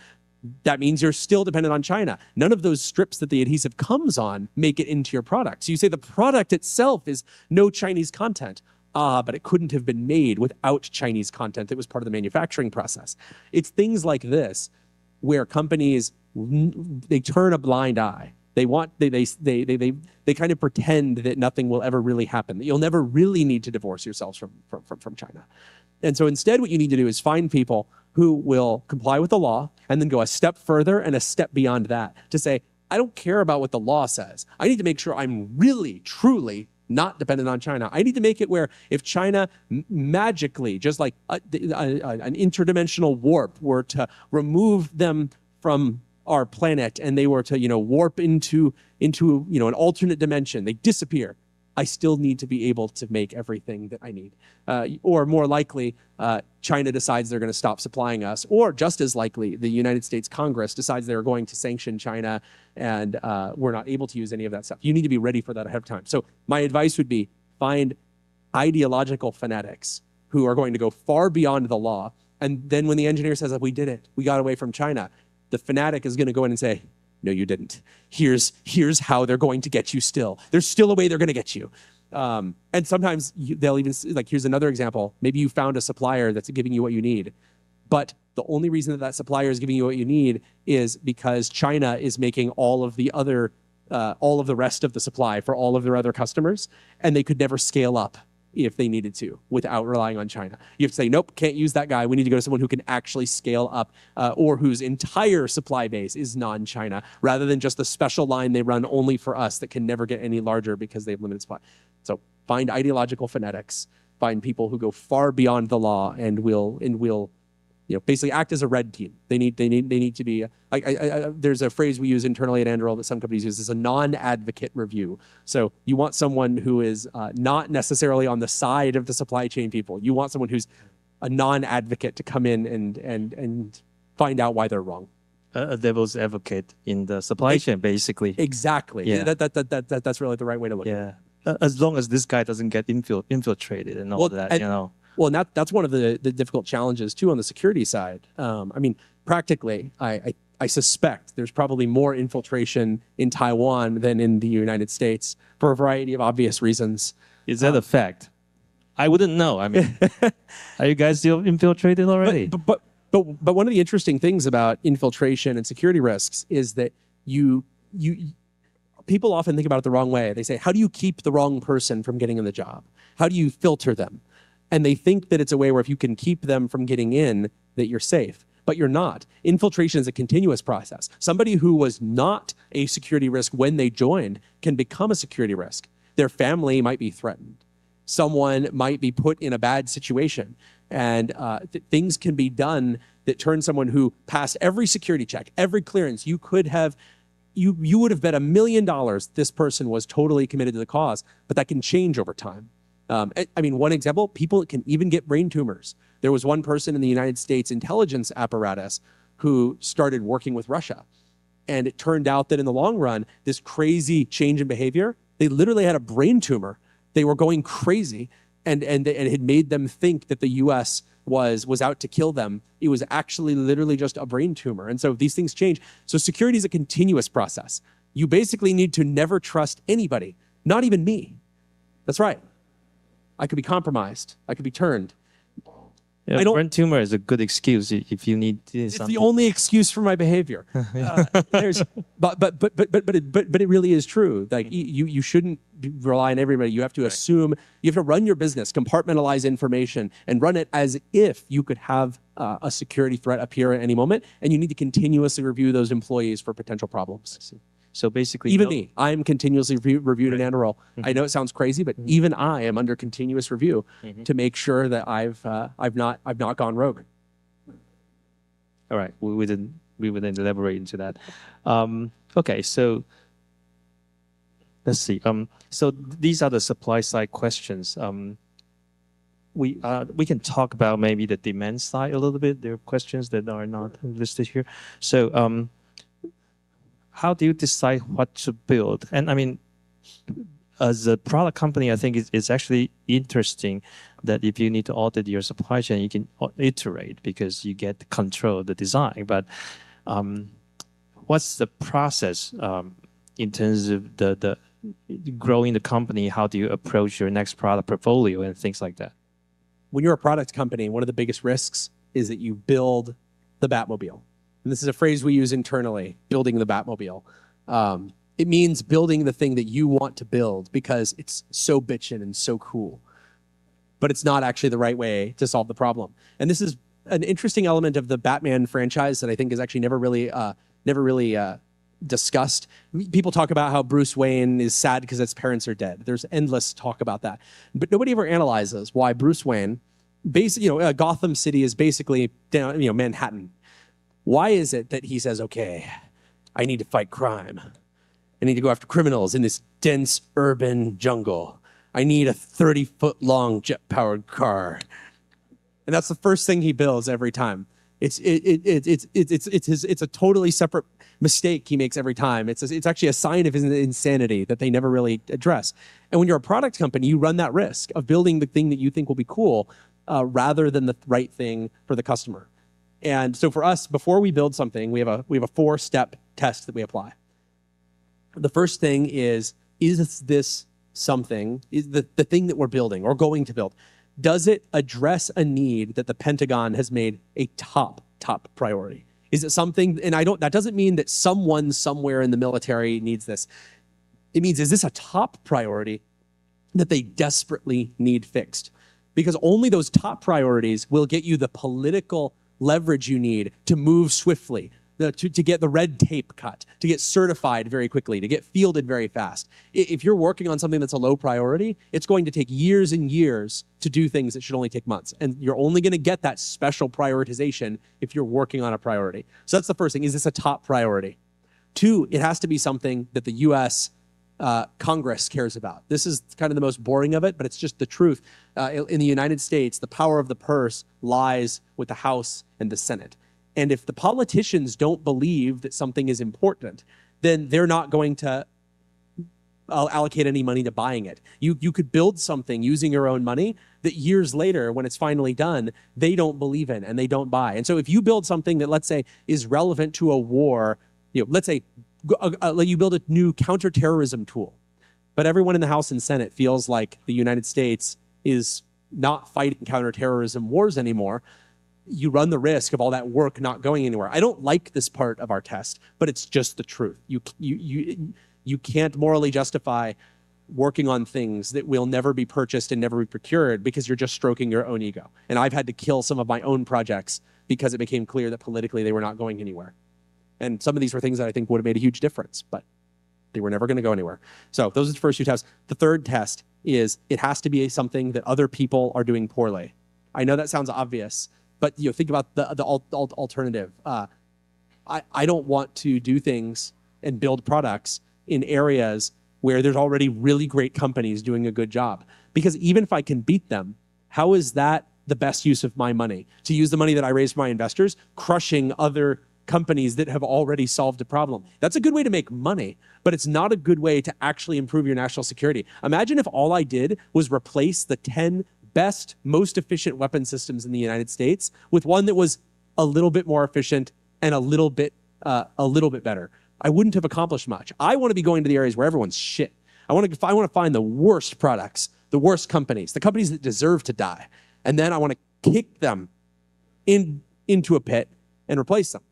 That means you're still dependent on China. None of those strips that the adhesive comes on make it into your product. So you say the product itself is no Chinese content. But it couldn't have been made without Chinese content. It was part of the manufacturing process. It's things like this where companies, they turn a blind eye. They kind of pretend that nothing will ever really happen, that you'll never really need to divorce yourselves from China. And so instead what you need to do is find people who will comply with the law and then go a step further and a step beyond that to say, I don't care about what the law says. I need to make sure I'm really, truly not dependent on China. I need to make it where if China magically, just like an interdimensional warp, were to remove them from our planet and they were to, warp into an alternate dimension, they disappear. I still need to be able to make everything that I need. Or more likely, China decides they're going to stop supplying us, or just as likely, the United States Congress decides they're going to sanction China and we're not able to use any of that stuff. You need to be ready for that ahead of time. So my advice would be find ideological fanatics who are going to go far beyond the law. And then when the engineer says that we did it, we got away from China, the fanatic is going to go in and say, no, you didn't. Here's how they're going to get you still. There's still a way they're going to get you. And sometimes they'll even, like, here's another example. Maybe you found a supplier that's giving you what you need, but the only reason that supplier is giving you what you need is because China is making all of the rest of the supply for all of their other customers, and they could never scale up if they needed to without relying on China. You have to say, nope, can't use that guy. We need to go to someone who can actually scale up or whose entire supply base is non-China, rather than just the special line they run only for us that can never get any larger because they have limited supply. So find ideological fanatics, find people who go far beyond the law and will basically act as a red team. They need to be, there's a phrase we use internally at Anduril that some companies use, is a non-advocate review. So you want someone who is not necessarily on the side of the supply chain people. You want someone who's a non-advocate to come in and find out why they're wrong. A devil's advocate in the supply chain, basically. Exactly. Yeah. That's really the right way to look at it. Yeah. As long as this guy doesn't get infiltrated and all that, Well, and that's one of the difficult challenges too on the security side. Practically, I suspect there's probably more infiltration in Taiwan than in the United States for a variety of obvious reasons. Is that a fact? I wouldn't know. I mean, are you guys still infiltrated already? But one of the interesting things about infiltration and security risks is that people often think about it the wrong way. They say, how do you keep the wrong person from getting in the job? How do you filter them? And they think that it's a way where if you can keep them from getting in, that you're safe. But you're not. Infiltration is a continuous process. Somebody who was not a security risk when they joined can become a security risk. Their family might be threatened. Someone might be put in a bad situation. And things can be done that turn someone who passed every security check, every clearance, you would have bet $1 million this person was totally committed to the cause, but that can change over time. One example, people can even get brain tumors. There was one person in the United States intelligence apparatus who started working with Russia. And it turned out that in the long run, this crazy change in behavior, they literally had a brain tumor. They were going crazy and it had made them think that the US was out to kill them. It was actually literally just a brain tumor. And so these things change. So security is a continuous process. You basically need to never trust anybody. Not even me. That's right. I could be compromised. I could be turned. Yeah, brain tumor is a good excuse if you need something. It's the only excuse for my behavior. But it really is true. Like you shouldn't rely on everybody. You have to assume, you have to run your business, compartmentalize information, and run it as if you could have a security threat appear at any moment, and you need to continuously review those employees for potential problems. So basically, even me, I'm continuously reviewed in Anduril. I know it sounds crazy, but even I am under continuous review to make sure that I've not gone rogue. All right, we didn't elaborate into that. Okay, so let's see. So these are the supply side questions. We can talk about maybe the demand side a little bit. There are questions that are not listed here. So how do you decide what to build? And I mean, as a product company, I think it's actually interesting that if you need to audit your supply chain, you can iterate because you get control of the design. But what's the process in terms of the growing the company? How do you approach your next product portfolio and things like that? When you're a product company, one of the biggest risks is that you build the Batmobile. And this is a phrase we use internally, building the Batmobile. It means building the thing that you want to build because it's so bitchin' and so cool. But it's not actually the right way to solve the problem. And this is an interesting element of the Batman franchise that I think is actually never really discussed. People talk about how Bruce Wayne is sad because his parents are dead. There's endless talk about that. But nobody ever analyzes why Bruce Wayne, Gotham City is basically Manhattan. Why is it that he says, okay, I need to fight crime. I need to go after criminals in this dense urban jungle. I need a 30-foot-long jet-powered car. And that's the first thing he builds every time. It's a totally separate mistake he makes every time. It's actually a sign of his insanity that they never really address. And when you're a product company, you run that risk of building the thing that you think will be cool rather than the right thing for the customer. And so for us, before we build something, we have a 4-step test that we apply. The first thing is this something, is the thing that we're building or going to build, does it address a need that the Pentagon has made a top priority? Is it something, and that doesn't mean that someone somewhere in the military needs this. It means, is this a top priority that they desperately need fixed? Because only those top priorities will get you the political leverage you need to move swiftly, to get the red tape cut, to get certified very quickly, to get fielded very fast. If you're working on something that's a low priority, it's going to take years and years to do things that should only take months. And you're only going to get that special prioritization if you're working on a priority. So that's the first thing. Is this a top priority? 2, it has to be something that the US Congress cares about. This is kind of the most boring of it, but it's just the truth. In the United States, the power of the purse lies with the House and the Senate. And if the politicians don't believe that something is important, then they're not going to allocate any money to buying it. You could build something using your own money that years later, when it's finally done, they don't believe in and they don't buy. And so if you build something that, let's say, is relevant to a war, let's say you build a new counterterrorism tool, but everyone in the House and Senate feels like the United States is not fighting counterterrorism wars anymore, you run the risk of all that work not going anywhere. I don't like this part of our test, but it's just the truth. You can't morally justify working on things that will never be purchased and never be procured because you're just stroking your own ego. And I've had to kill some of my own projects because it became clear that politically they were not going anywhere. And some of these were things that I think would have made a huge difference, but they were never going to go anywhere. So those are the first 2 tests. The third test is it has to be something that other people are doing poorly. I know that sounds obvious, but think about the alternative. I don't want to do things and build products in areas where there's already really great companies doing a good job. Because even if I can beat them, how is that the best use of my money? To use the money that I raised for my investors, crushing other companies that have already solved a problem. That's a good way to make money, but it's not a good way to actually improve your national security. Imagine if all I did was replace the 10 best, most efficient weapon systems in the United States with one that was a little bit more efficient and a little bit better. I wouldn't have accomplished much. I want to be going to the areas where everyone's shit. I want to find the worst products, the worst companies, the companies that deserve to die. And then I want to kick them into a pit and replace them.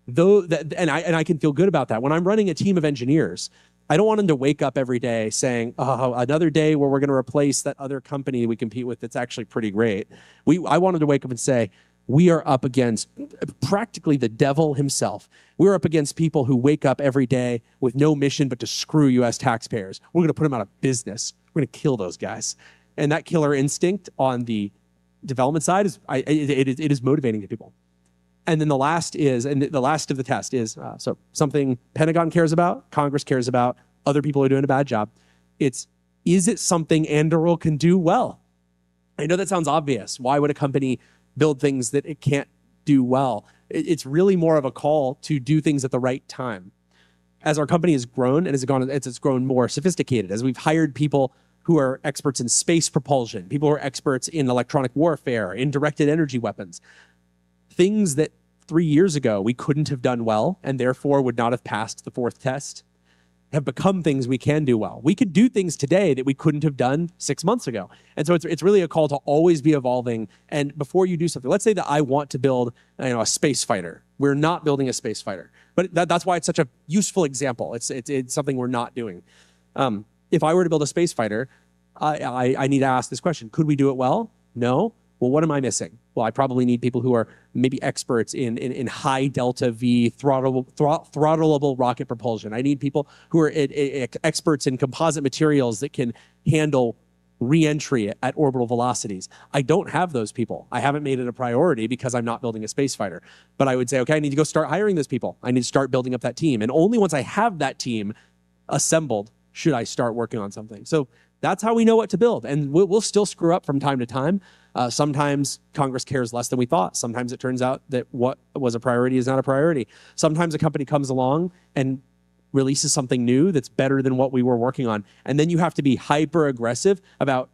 And I can feel good about that. When I'm running a team of engineers, I don't want them to wake up every day saying, oh, another day where we're going to replace that other company we compete with that's actually pretty great. I want them to wake up and say, we are up against practically the devil himself. We're up against people who wake up every day with no mission but to screw U.S. taxpayers. We're going to put them out of business. We're going to kill those guys. And that killer instinct on the development side it is motivating to people. And then the last of the test is so something Pentagon cares about, Congress cares about, other people are doing a bad job. Is it something Anduril can do well? I know that sounds obvious. Why would a company build things that it can't do well? It's really more of a call to do things at the right time. As our company has grown and it's grown more sophisticated, as we've hired people who are experts in space propulsion, people who are experts in electronic warfare, in directed energy weapons, things that 3 years ago we couldn't have done well and therefore would not have passed the fourth test have become things we can do well. We could do things today that we couldn't have done 6 months ago. And so it's really a call to always be evolving. And before you do something, let's say that I want to build a space fighter. We're not building a space fighter. But that's why it's such a useful example. It's something we're not doing. If I were to build a space fighter, I need to ask this question. Could we do it well? No. Well, what am I missing? Well, I probably need people who are maybe experts in high delta V throttleable rocket propulsion. I need people who are experts in composite materials that can handle re-entry at orbital velocities. I don't have those people. I haven't made it a priority because I'm not building a space fighter. But I would say, okay, I need to go start hiring those people. I need to start building up that team. And only once I have that team assembled should I start working on something. So that's how we know what to build. And we'll still screw up from time to time. Sometimes Congress cares less than we thought. Sometimes it turns out that what was a priority is not a priority. Sometimes a company comes along and releases something new that's better than what we were working on. And then you have to be hyper aggressive about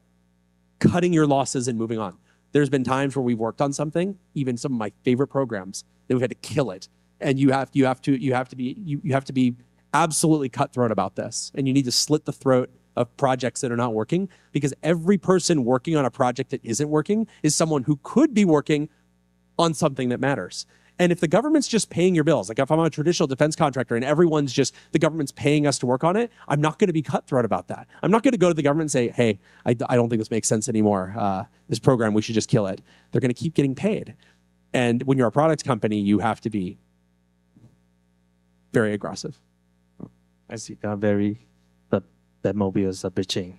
cutting your losses and moving on. There's been times where we've worked on something, even some of my favorite programs, that we've had to kill it. And you have to be absolutely cutthroat about this. And you need to slit the throat of projects that are not working, because every person working on a project that isn't working is someone who could be working on something that matters. And if the government's just paying your bills, like if I'm a traditional defense contractor and the government's paying us to work on it, I'm not going to be cutthroat about that. I'm not going to go to the government and say, hey, I don't think this makes sense anymore. This program, we should just kill it. They're going to keep getting paid. And when you're a product company, you have to be very aggressive. I see. Batmobiles are bitching.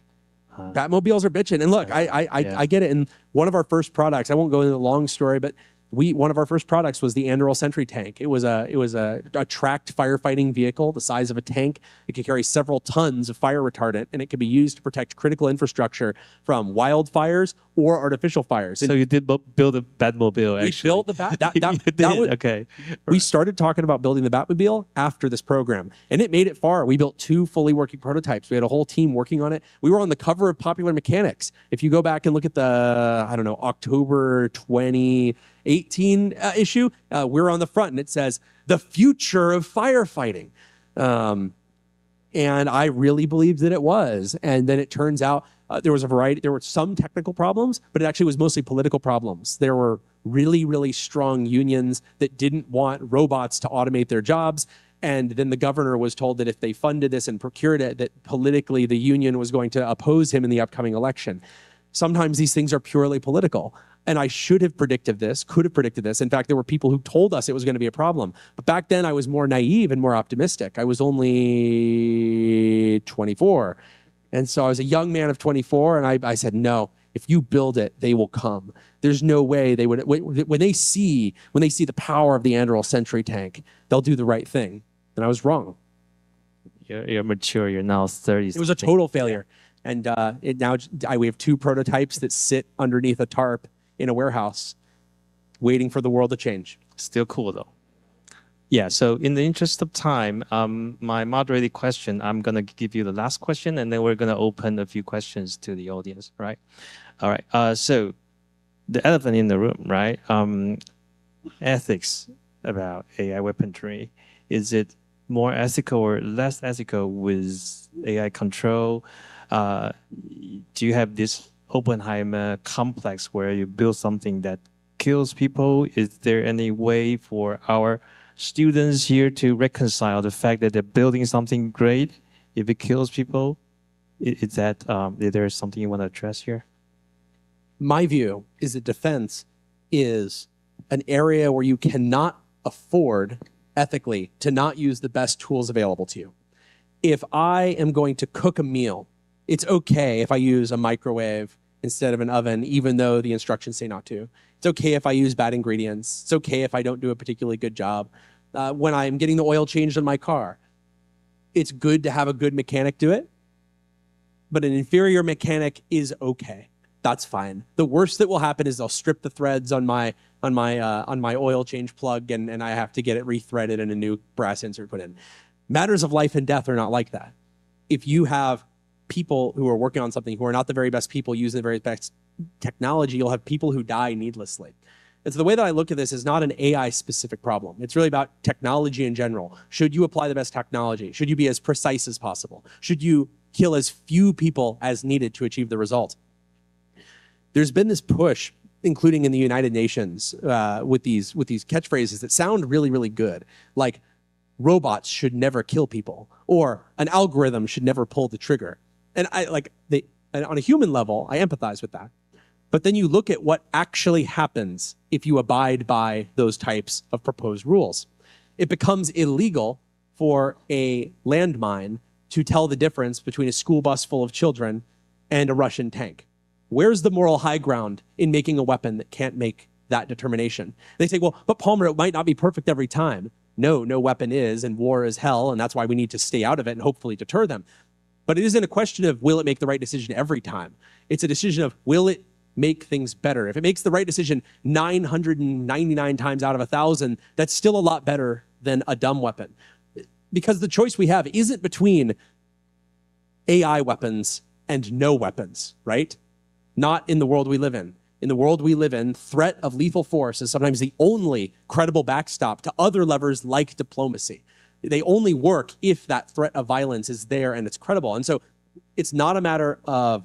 Batmobiles are bitching. And look, I get it. And one of our first products, I won't go into the long story, but one of our first products was the Anduril Sentry tank. It was a tracked firefighting vehicle the size of a tank. It could carry several tons of fire retardant, and it could be used to protect critical infrastructure from wildfires or artificial fires. So you did build a Batmobile, actually. We built the Bat. Okay. We started talking about building the Batmobile after this program, and it made it far. We built 2 fully working prototypes. We had a whole team working on it. We were on the cover of Popular Mechanics. If you go back and look at the, October 2018 issue, we're on the front and it says the future of firefighting. And I really believed that it was. And then it turns out there were some technical problems, but it actually was mostly political problems. There were really, really strong unions that didn't want robots to automate their jobs. And then the governor was told that if they funded this and procured it, that politically the union was going to oppose him in the upcoming election. Sometimes these things are purely political. And I should have predicted this, could have predicted this. In fact, there were people who told us it was going to be a problem. But back then I was more naive and more optimistic. I was only 24. And so I was a young man of 24, and I said, no, if you build it, they will come. There's no way they would, when they see the power of the Anduril Sentry tank, they'll do the right thing. And I was wrong. You're mature, you're now 30. It was a total failure. And we have 2 prototypes that sit underneath a tarp in a warehouse waiting for the world to change. Still cool though. Yeah, so in the interest of time, my moderated question, I'm going to give you the last question, and then we're going to open a few questions to the audience, right? All right, so the elephant in the room, right? Ethics about AI weaponry. Is it more ethical or less ethical with AI control? Do you have this Oppenheimer complex where you build something that kills people? Is there any way for our students here to reconcile the fact that they're building something great if it kills people? Is there something you want to address here? My view is that defense is an area where you cannot afford ethically to not use the best tools available to you. If I am going to cook a meal, it's okay if I use a microwave instead of an oven, even though the instructions say not to. It's okay if I use bad ingredients. It's okay if I don't do a particularly good job. When I'm getting the oil changed on my car, it's good to have a good mechanic do it, but an inferior mechanic is okay. That's fine. The worst that will happen is they'll strip the threads on my oil change plug, and I have to get it rethreaded and a new brass insert put in. Matters of life and death are not like that. If you have people who are working on something who are not the very best people using the very best technology, you'll have people who die needlessly. And so the way that I look at this is not an AI-specific problem. It's really about technology in general. Should you apply the best technology? Should you be as precise as possible? Should you kill as few people as needed to achieve the result? There's been this push, including in the United Nations, with these catchphrases that sound really, really good, like robots should never kill people, or an algorithm should never pull the trigger. And on a human level, I empathize with that. But then you look at what actually happens if you abide by those types of proposed rules. It becomes illegal for a landmine to tell the difference between a school bus full of children and a Russian tank. Where's the moral high ground in making a weapon that can't make that determination? They say, well, but Palmer, it might not be perfect every time. No weapon is, and war is hell, and that's why we need to stay out of it and hopefully deter them. But it isn't a question of will it make the right decision every time. It's a decision of will it make things better. If it makes the right decision 999 times out of 1,000, that's still a lot better than a dumb weapon. Because the choice we have isn't between AI weapons and no weapons, right? Not in the world we live in. In the world we live in, threat of lethal force is sometimes the only credible backstop to other levers like diplomacy. They only work if that threat of violence is there and it's credible. And so it's not a matter of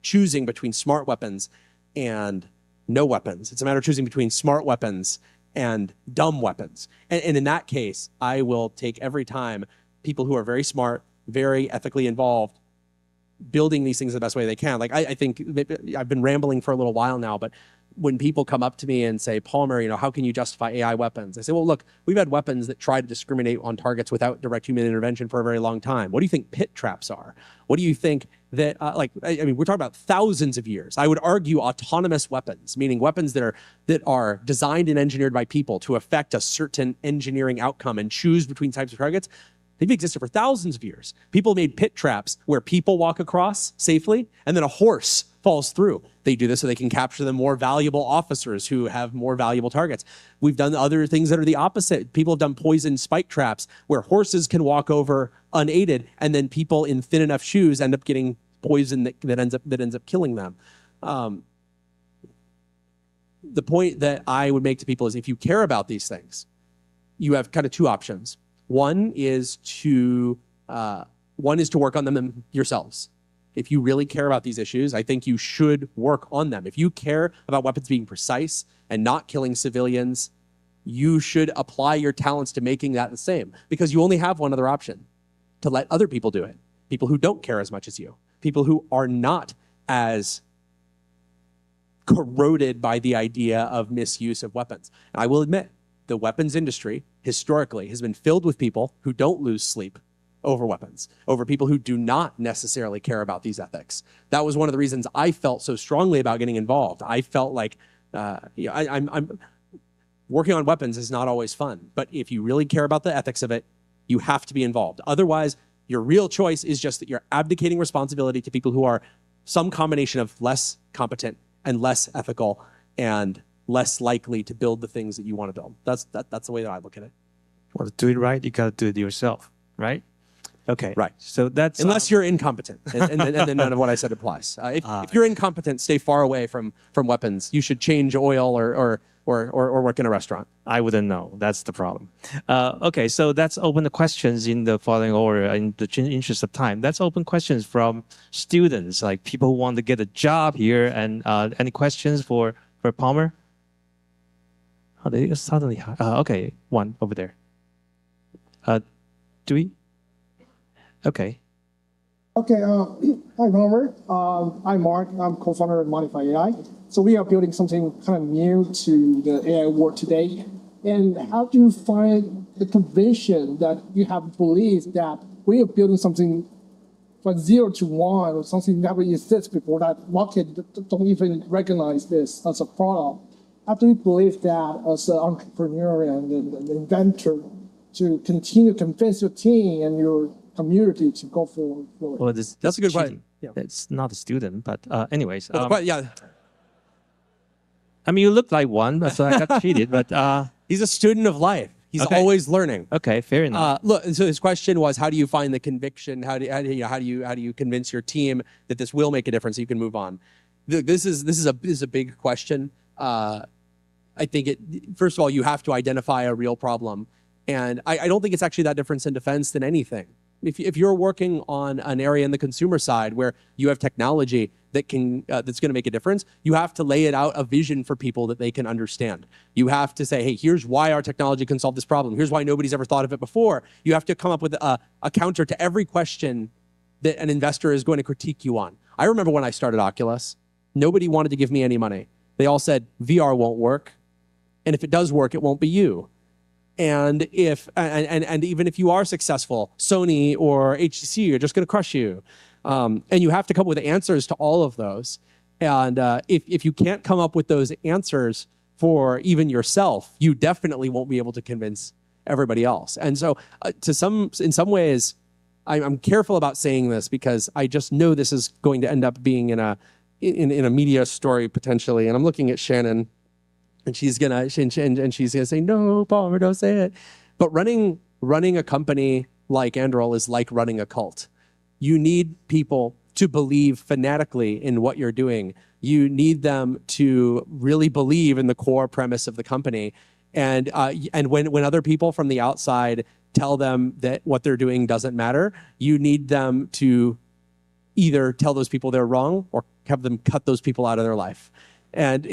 choosing between smart weapons and no weapons. It's a matter of choosing between smart weapons and dumb weapons. And in that case, I will take every time people who are very smart, very ethically involved, building these things the best way they can. Like I think I've been rambling for a little while now, but when people come up to me and say, Palmer, how can you justify AI weapons? I say, well, look, we've had weapons that try to discriminate on targets without direct human intervention for a very long time. What do you think pit traps are? What do you think that, we're talking about thousands of years. I would argue autonomous weapons, meaning weapons that are designed and engineered by people to affect a certain engineering outcome and choose between types of targets. They've existed for thousands of years. People made pit traps where people walk across safely and then a horse falls through. They do this so they can capture the more valuable officers who have more valuable targets. We've done other things that are the opposite. People have done poison spike traps where horses can walk over unaided and then people in thin enough shoes end up getting poison that ends up killing them. The point that I would make to people is if you care about these things, you have kind of two options. One is to work on them yourselves. If you really care about these issues, I think you should work on them. If you care about weapons being precise and not killing civilians, you should apply your talents to making that the same, because you only have one other option: to let other people do it. People who don't care as much as you, people who are not as corroded by the idea of misuse of weapons. And I will admit, the weapons industry historically has been filled with people who don't lose sleep over weapons, over people who do not necessarily care about these ethics. That was one of the reasons I felt so strongly about getting involved. I felt like I'm working on weapons is not always fun, but if you really care about the ethics of it, you have to be involved. Otherwise, your real choice is just that you're abdicating responsibility to people who are some combination of less competent and less ethical and less likely to build the things that you want to build. That's the way that I look at it. Well, to do it right, you got to do it yourself, right? Okay. Right. So that's unless you're incompetent, and then none of what I said applies. If you're incompetent, stay far away from weapons. You should change oil or or work in a restaurant. I wouldn't know. That's the problem. Okay, so let's open the questions in the following order in the interest of time. Let's open questions from students, like people who want to get a job here. And any questions for Palmer? Oh, they suddenly. Okay, one over there. Do we? Okay. Okay, hi Palmer. I'm Mark. I'm co-founder of Modify AI. So we are building something kind of new to the AI world today. And how do you find the conviction that you have believed that we are building something from 0 to 1 or something never exists before, that market don't even recognize this as a product? How do you believe that as an entrepreneur and an inventor to continue to convince your team and your community to go forward? Well, That's a good question. Yeah. It's not a student, but anyways. Yeah. I mean, you look like one, so I got cheated, but... He's a student of life. He's always learning. Okay, fair enough. Look, so his question was, how do you find the conviction? How do you convince your team that this will make a difference so you can move on? This is a big question. I think first of all, you have to identify a real problem. And I don't think it's actually that different in defense than anything. If you're working on an area in the consumer side where you have technology that that's going to make a difference, you have to lay it out a vision for people that they can understand. You have to say, hey, here's why our technology can solve this problem. Here's why nobody's ever thought of it before. You have to come up with a counter to every question that an investor is going to critique you on. I remember when I started Oculus, nobody wanted to give me any money. They all said, VR won't work. And if it does work, it won't be you. And even if you are successful, Sony or HTC are just going to crush you. And you have to come up with answers to all of those. And if you can't come up with those answers for even yourself, you definitely won't be able to convince everybody else. And so in some ways, I'm careful about saying this because I just know this is going to end up being in a media story potentially. And I'm looking at Shannon. And she's gonna say, no, Palmer, don't say it. But running a company like Anduril is like running a cult. You need people to believe fanatically in what you're doing. You need them to really believe in the core premise of the company. And when other people from the outside tell them that what they're doing doesn't matter, you need them to either tell those people they're wrong or have them cut those people out of their life. And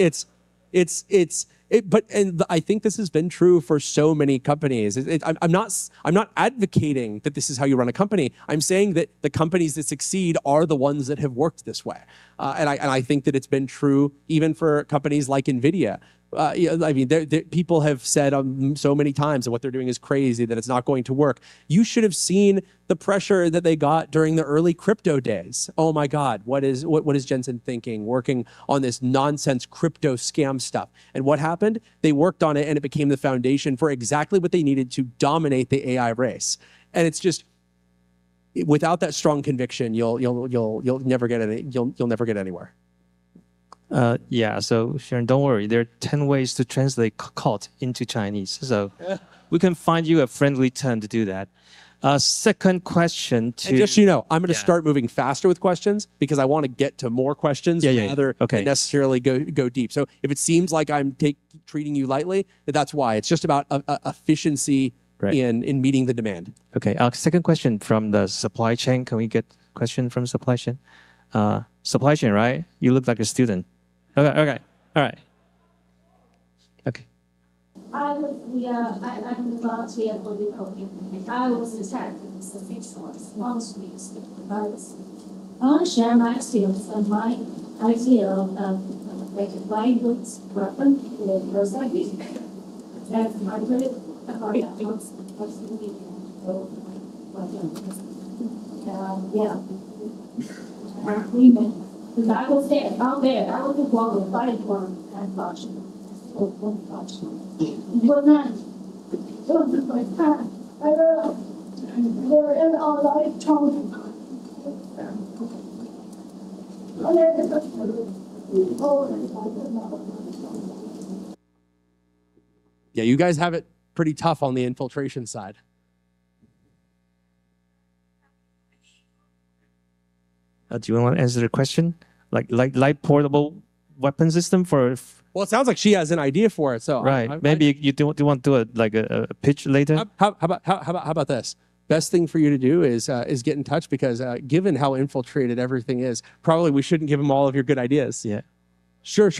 but I think this has been true for so many companies. I'm not advocating that this is how you run a company. I'm saying that the companies that succeed are the ones that have worked this way. And I think that it's been true even for companies like NVIDIA. I mean, people have said so many times that what they're doing is crazy, that it's not going to work. You should have seen the pressure that they got during the early crypto days. Oh my God, what is Jensen thinking, working on this nonsense crypto scam stuff? And what happened? They worked on it and it became the foundation for exactly what they needed to dominate the AI race. And it's just, without that strong conviction, you'll never get anywhere. Yeah, so Sharon, don't worry. There are 10 ways to translate cult into Chinese. So we can find you a friendly term to do that. Second question to... And just so you know, I'm going to start moving faster with questions because I want to get to more questions rather than necessarily go deep. So if it seems like I'm treating you lightly, that's why. It's just about efficiency in meeting the demand. Okay, second question from the supply chain. Can we get a question from supply chain? Supply chain, right? You look like a student. Okay, all right. Okay. I'm the volunteer for the program. I was attacked with the fixed ones, mostly device. I want to share my skills and my idea of making language weapon with those ideas. And I put it hard out once a week. Because I was there, out there, I was the one who fighting for them and watching. But then, it was just like that. They're in our life tone. Yeah, you guys have it pretty tough on the infiltration side. Do you want to answer the question? Like light portable weapon system for. Well, it sounds like she has an idea for it. So Right. Maybe you do want to do a pitch later. How about this? Best thing for you to do is get in touch, because given how infiltrated everything is, probably we shouldn't give them all of your good ideas. Yeah. Sure.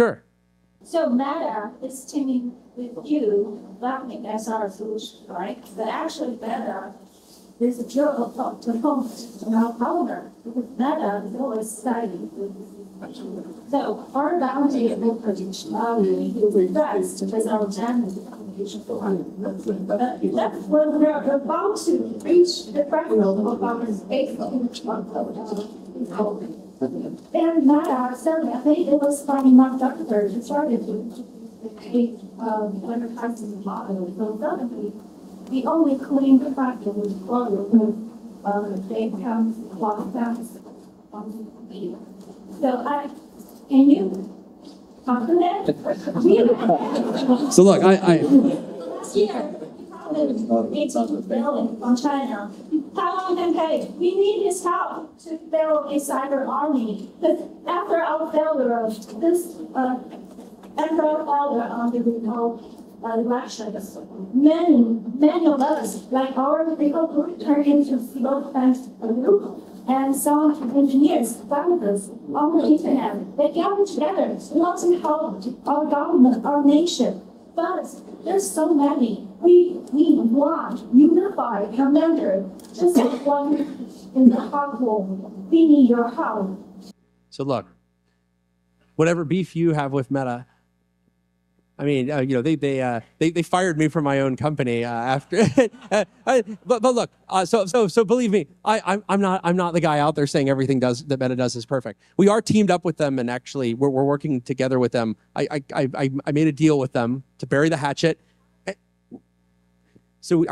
So Meta is teaming with you, Lightning as our solution, right? But actually Meta is a joke to home our partner, because Meta is always studying. So our boundary will produce request with our channel. That's when we're about to reach the threshold of our space. And Meta said, I think it was from Mark Zuckerberg who started advertising model. So suddenly, the only clean factor was they come lockdowns. So can you talk to that? So look, Last year, $18 billion from China. Taiwan can pay. We need his help to build a cyber army. But after our failure of this, after our failure on the elections, many of us, like our people group, turned into civil defense group, and some engineers, scientists on the internet. They gathered together, want to help our government, our nation. But there's so many. We want unified commander, just like one in the hot hole. We need your help. So look, whatever beef you have with Meta, I mean, they fired me from my own company after. But look, so believe me, I'm not the guy out there saying everything that Meta does is perfect. We are teamed up with them, and actually we're working together with them. I made a deal with them to bury the hatchet. So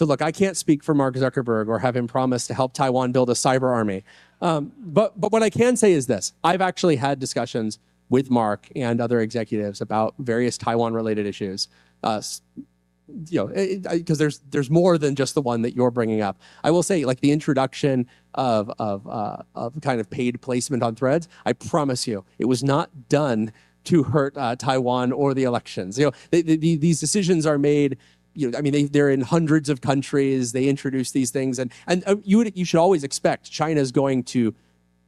look, I can't speak for Mark Zuckerberg or have him promise to help Taiwan build a cyber army. But what I can say is this: I've actually had discussions with Mark and other executives about various Taiwan-related issues, because there's more than just the one that you're bringing up. I will say, like the introduction of kind of paid placement on Threads, I promise you, it was not done to hurt Taiwan or the elections. These decisions are made. They're in hundreds of countries. They introduce these things, and you should always expect China is going to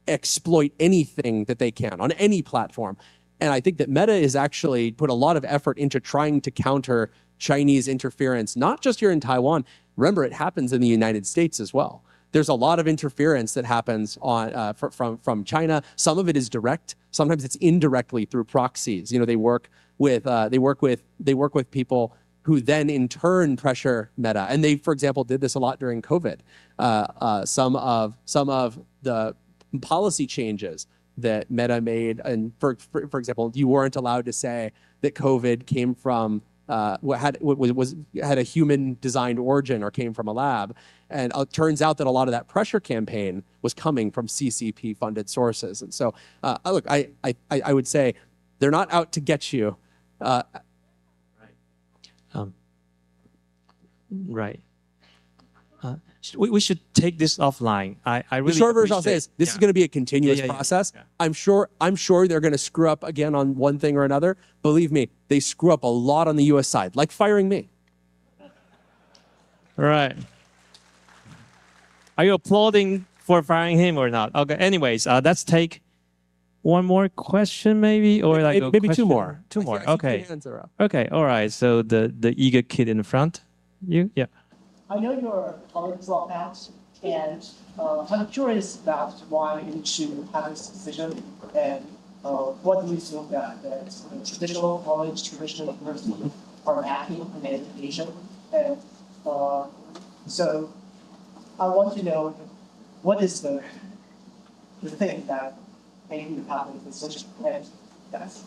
exploit anything that they can on any platform. And I think that Meta has actually put a lot of effort into trying to counter Chinese interference, not just here in Taiwan. Remember, it happens in the United States as well. There's a lot of interference that happens from China. Some of it is direct. Sometimes it's indirectly through proxies. They work with people who then in turn pressure Meta. And they, for example, did this a lot during COVID. Some of the policy changes that Meta made, and for example, you weren't allowed to say that COVID came from had a human designed origin or came from a lab, and it turns out that a lot of that pressure campaign was coming from CCP funded sources. And so look, I would say they're not out to get you. Right. We should take this offline. I really the short version I'll say is this is going to be a continuous process. Yeah. I'm sure they're going to screw up again on one thing or another. Believe me, they screw up a lot on the U.S. side, like firing me. Right. Are you applauding for firing him or not? Okay. Anyways, let's take one more question, maybe, or like maybe two more. Two more. I see Okay. hands are up. Okay. All right. So the eager kid in the front. You? Yeah. I know you're college dropout, and I'm curious about why you should have this decision, and what do you think that traditional college, traditional university are lacking in education? And so I want to know what is the thing that made you have this decision? And yes.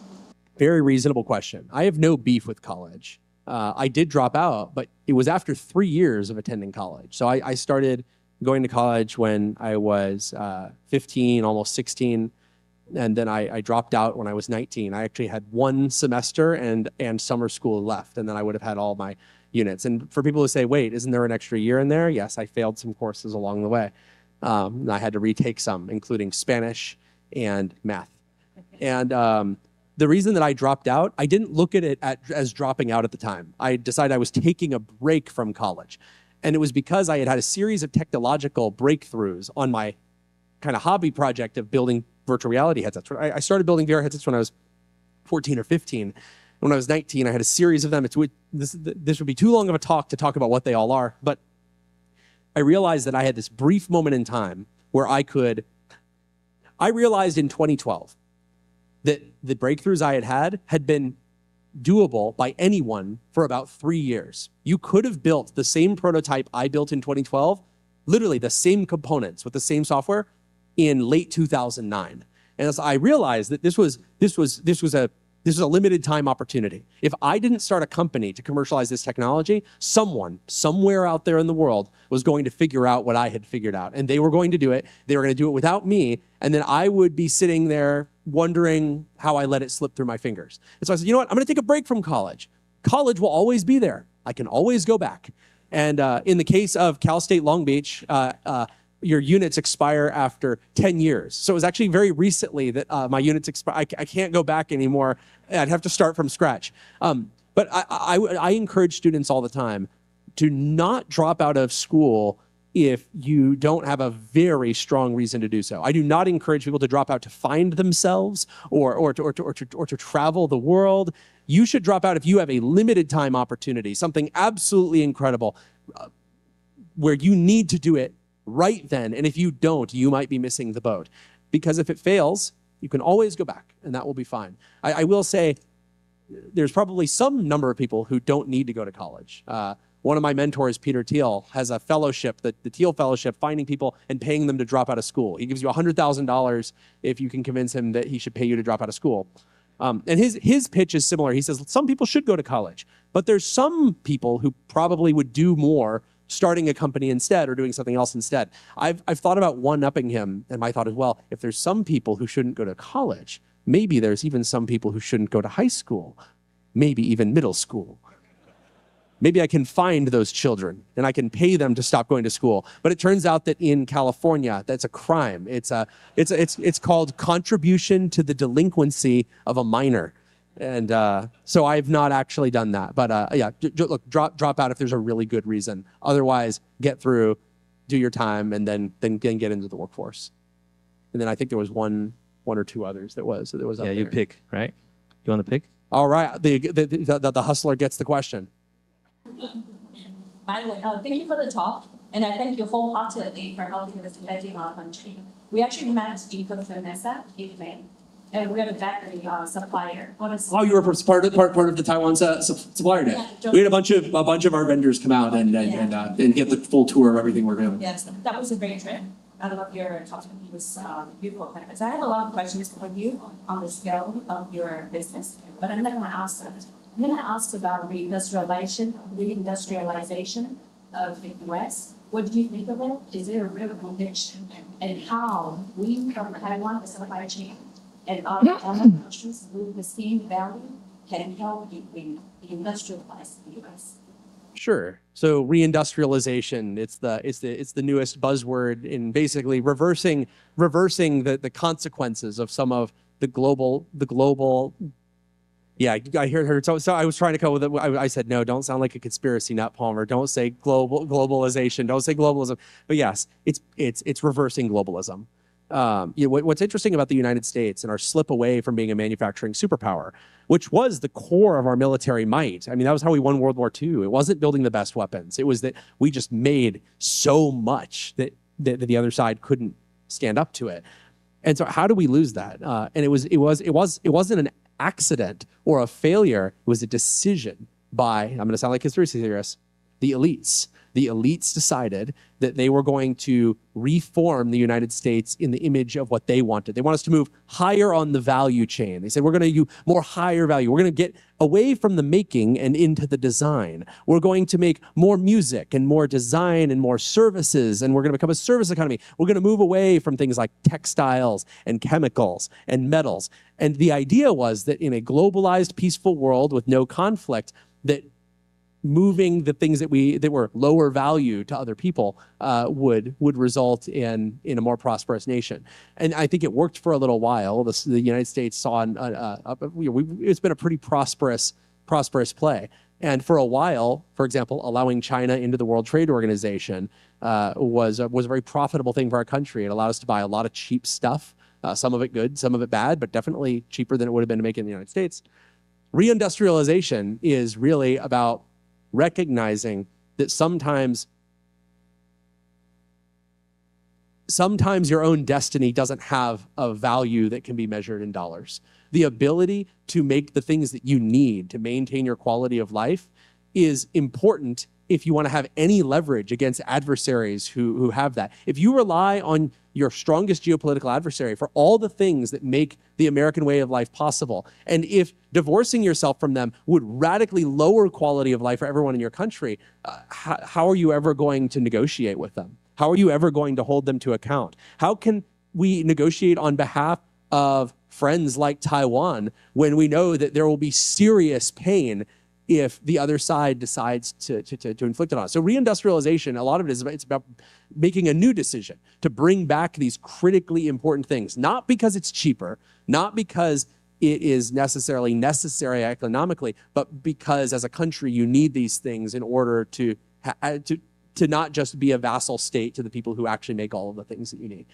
Very reasonable question. I have no beef with college. I did drop out, but it was after 3 years of attending college. So I started going to college when I was 15, almost 16, and then I dropped out when I was 19. I actually had 1 semester and summer school left, and then I would have had all my units. And for people who say, wait, isn't there an extra year in there? Yes, I failed some courses along the way. And I had to retake some, including Spanish and math. And the reason that I dropped out, I didn't look at it as dropping out at the time. I decided I was taking a break from college. And it was because I had had a series of technological breakthroughs on my kind of hobby project of building virtual reality headsets. I started building VR headsets when I was 14 or 15. When I was 19, I had a series of them. This would be too long of a talk to talk about what they all are, but I realized that I had this brief moment in time where I realized in 2012 that the breakthroughs I had been doable by anyone for about 3 years. You could have built the same prototype I built in 2012, literally the same components with the same software in late 2009. And as I realized that this was a limited time opportunity. If I didn't start a company to commercialize this technology, someone, somewhere out there in the world was going to figure out what I had figured out. And they were going to do it. They were going to do it without me. And then I would be sitting there wondering how I let it slip through my fingers. And so I said, you know what? I'm going to take a break from college. College will always be there. I can always go back. And in the case of Cal State Long Beach, your units expire after 10 years. So it was actually very recently that my units expire. I can't go back anymore. I'd have to start from scratch. But I encourage students all the time to not drop out of school if you don't have a very strong reason to do so. I do not encourage people to drop out to find themselves or to travel the world. You should drop out if you have a limited time opportunity, something absolutely incredible, where you need to do it right then. And if you don't, you might be missing the boat. Because if it fails, you can always go back, and that will be fine. I will say there's probably some number of people who don't need to go to college. One of my mentors, Peter Thiel, has a fellowship, the Thiel Fellowship, finding people and paying them to drop out of school. He gives you $100,000 if you can convince him that he should pay you to drop out of school. And his pitch is similar. He says some people should go to college, but there's some people who probably would do more starting a company instead or doing something else instead. I've thought about one-upping him, and my thought is, well, if there's some people who shouldn't go to college, maybe there's even some people who shouldn't go to high school, maybe even middle school. Maybe I can find those children and I can pay them to stop going to school. But it turns out that in California, that's a crime. It's called contribution to the delinquency of a minor. And so I've not actually done that. But yeah, look, drop out if there's a really good reason. Otherwise, get through, do your time, and then get into the workforce. And then I think there was one or two others that was up there. You pick, right? You want to pick? All right, the hustler gets the question. By the way, thank you for the talk, and I thank you wholeheartedly for helping us defending our country. We actually met people from NASA in May, and we are a battery supplier. Oh, you were part of the Taiwan supplier day. Yeah, we had a bunch of our vendors come out and get the full tour of everything we're doing. Yes, that was a great trip. I love your talk. It was beautiful. So I have a lot of questions for you on the scale of your business, but I'm not going to ask that. I'm going to ask about reindustrialization of the U.S. What do you think of it? Is it a real conviction? And how we from Taiwan, the supply chain, and other countries with the same value can help industrialize the U.S.? Sure. So reindustrialization, it's the newest buzzword in basically reversing the consequences of some of the global. Yeah, I heard her. So I was trying to come with it. I said, no, don't sound like a conspiracy nut, Palmer. Don't say globalization. Don't say globalism. But yes, it's reversing globalism. What's interesting about the United States and our slip away from being a manufacturing superpower, which was the core of our military might. I mean, that was how we won World War II. It wasn't building the best weapons. It was that we just made so much that the other side couldn't stand up to it. And so how do we lose that? And it wasn't an accident or a failure. It was a decision by, I'm going to sound like a conspiracy theorist, the elites. The elites decided that they were going to reform the United States in the image of what they wanted. They want us to move higher on the value chain. They said, we're going to use more higher value. We're going to get away from the making and into the design. We're going to make more music and more design and more services, and we're going to become a service economy. We're going to move away from things like textiles and chemicals and metals. And the idea was that in a globalized, peaceful world with no conflict, that moving the things that were lower value to other people would result in a more prosperous nation. And I think it worked for a little while. The United States saw it's been a pretty prosperous play. And for a while, for example, allowing China into the World Trade Organization was a very profitable thing for our country. It allowed us to buy a lot of cheap stuff, some of it good, some of it bad, but definitely cheaper than it would have been to make it in the United States. Reindustrialization is really about recognizing that sometimes your own destiny doesn't have a value that can be measured in dollars. The ability to make the things that you need to maintain your quality of life is important if you want to have any leverage against adversaries who have that. If you rely on your strongest geopolitical adversary for all the things that make the American way of life possible, and if divorcing yourself from them would radically lower quality of life for everyone in your country, how are you ever going to negotiate with them? How are you ever going to hold them to account? How can we negotiate on behalf of friends like Taiwan when we know that there will be serious pain if the other side decides to inflict it on us? So reindustrialization, a lot of it is it's about making a new decision to bring back these critically important things, not because it's cheaper, not because it is necessarily necessary economically, but because as a country you need these things in order to not just be a vassal state to the people who actually make all of the things that you need.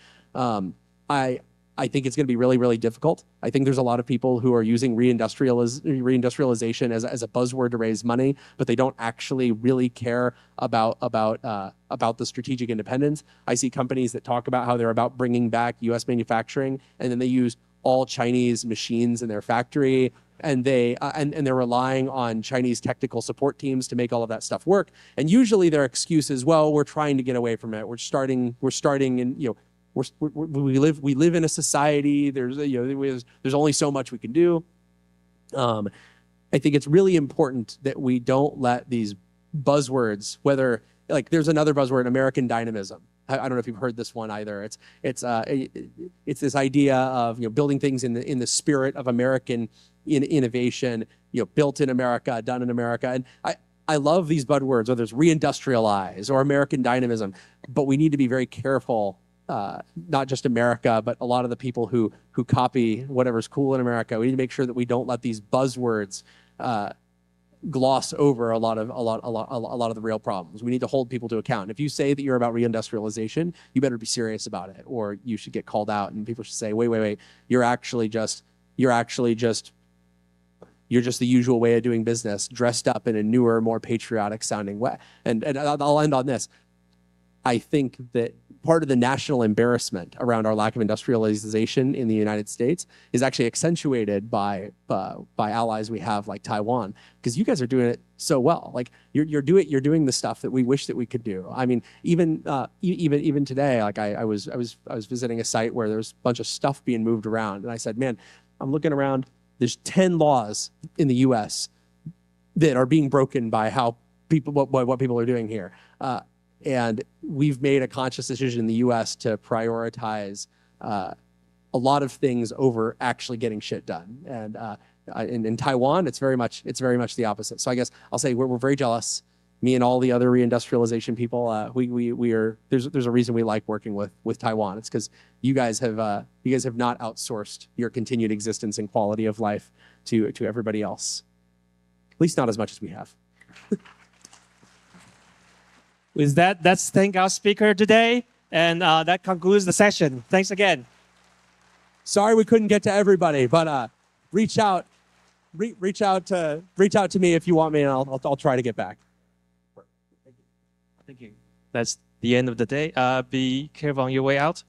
I think it's going to be really, really difficult. I think there's a lot of people who are using reindustrialization as a buzzword to raise money, but they don't actually really care about the strategic independence. I see companies that talk about how they're about bringing back U.S. manufacturing, and then they use all Chinese machines in their factory, and they're relying on Chinese technical support teams to make all of that stuff work. And usually their excuse is, well, we're trying to get away from it. We're starting in, we live in a society. There's only so much we can do. I think it's really important that we don't let these buzzwords, whether like there's another buzzword, American dynamism. I don't know if you've heard this one either. It's this idea of building things in the spirit of American innovation. Built in America, done in America, and I love these buzzwords, whether it's reindustrialize or American dynamism. But we need to be very careful. Not just America, but a lot of the people who copy whatever's cool in America. We need to make sure that we don't let these buzzwords gloss over a lot of the real problems. We need to hold people to account. If you say that you're about reindustrialization, you better be serious about it, or you should get called out, and people should say, wait, you're just the usual way of doing business, dressed up in a newer, more patriotic sounding way. And I'll end on this. I think that part of the national embarrassment around our lack of industrialization in the United States is actually accentuated by allies we have like Taiwan, because you guys are doing it so well. Like you're doing the stuff that we wish that we could do. I mean, even today, like I was visiting a site where there was a bunch of stuff being moved around, and I said, man, I'm looking around. There's 10 laws in the U.S. that are being broken by how what people are doing here. And we've made a conscious decision in the U.S. to prioritize a lot of things over actually getting shit done. And in Taiwan, it's very much the opposite. So I guess I'll say we're very jealous. Me and all the other reindustrialization people, there's a reason we like working with Taiwan. It's because you guys have not outsourced your continued existence and quality of life to everybody else. At least not as much as we have. With that, let's thank our speaker today, and that concludes the session. Thanks again. Sorry we couldn't get to everybody, but reach out to me if you want me, and I'll try to get back. Thank you. That's the end of the day. Be careful on your way out.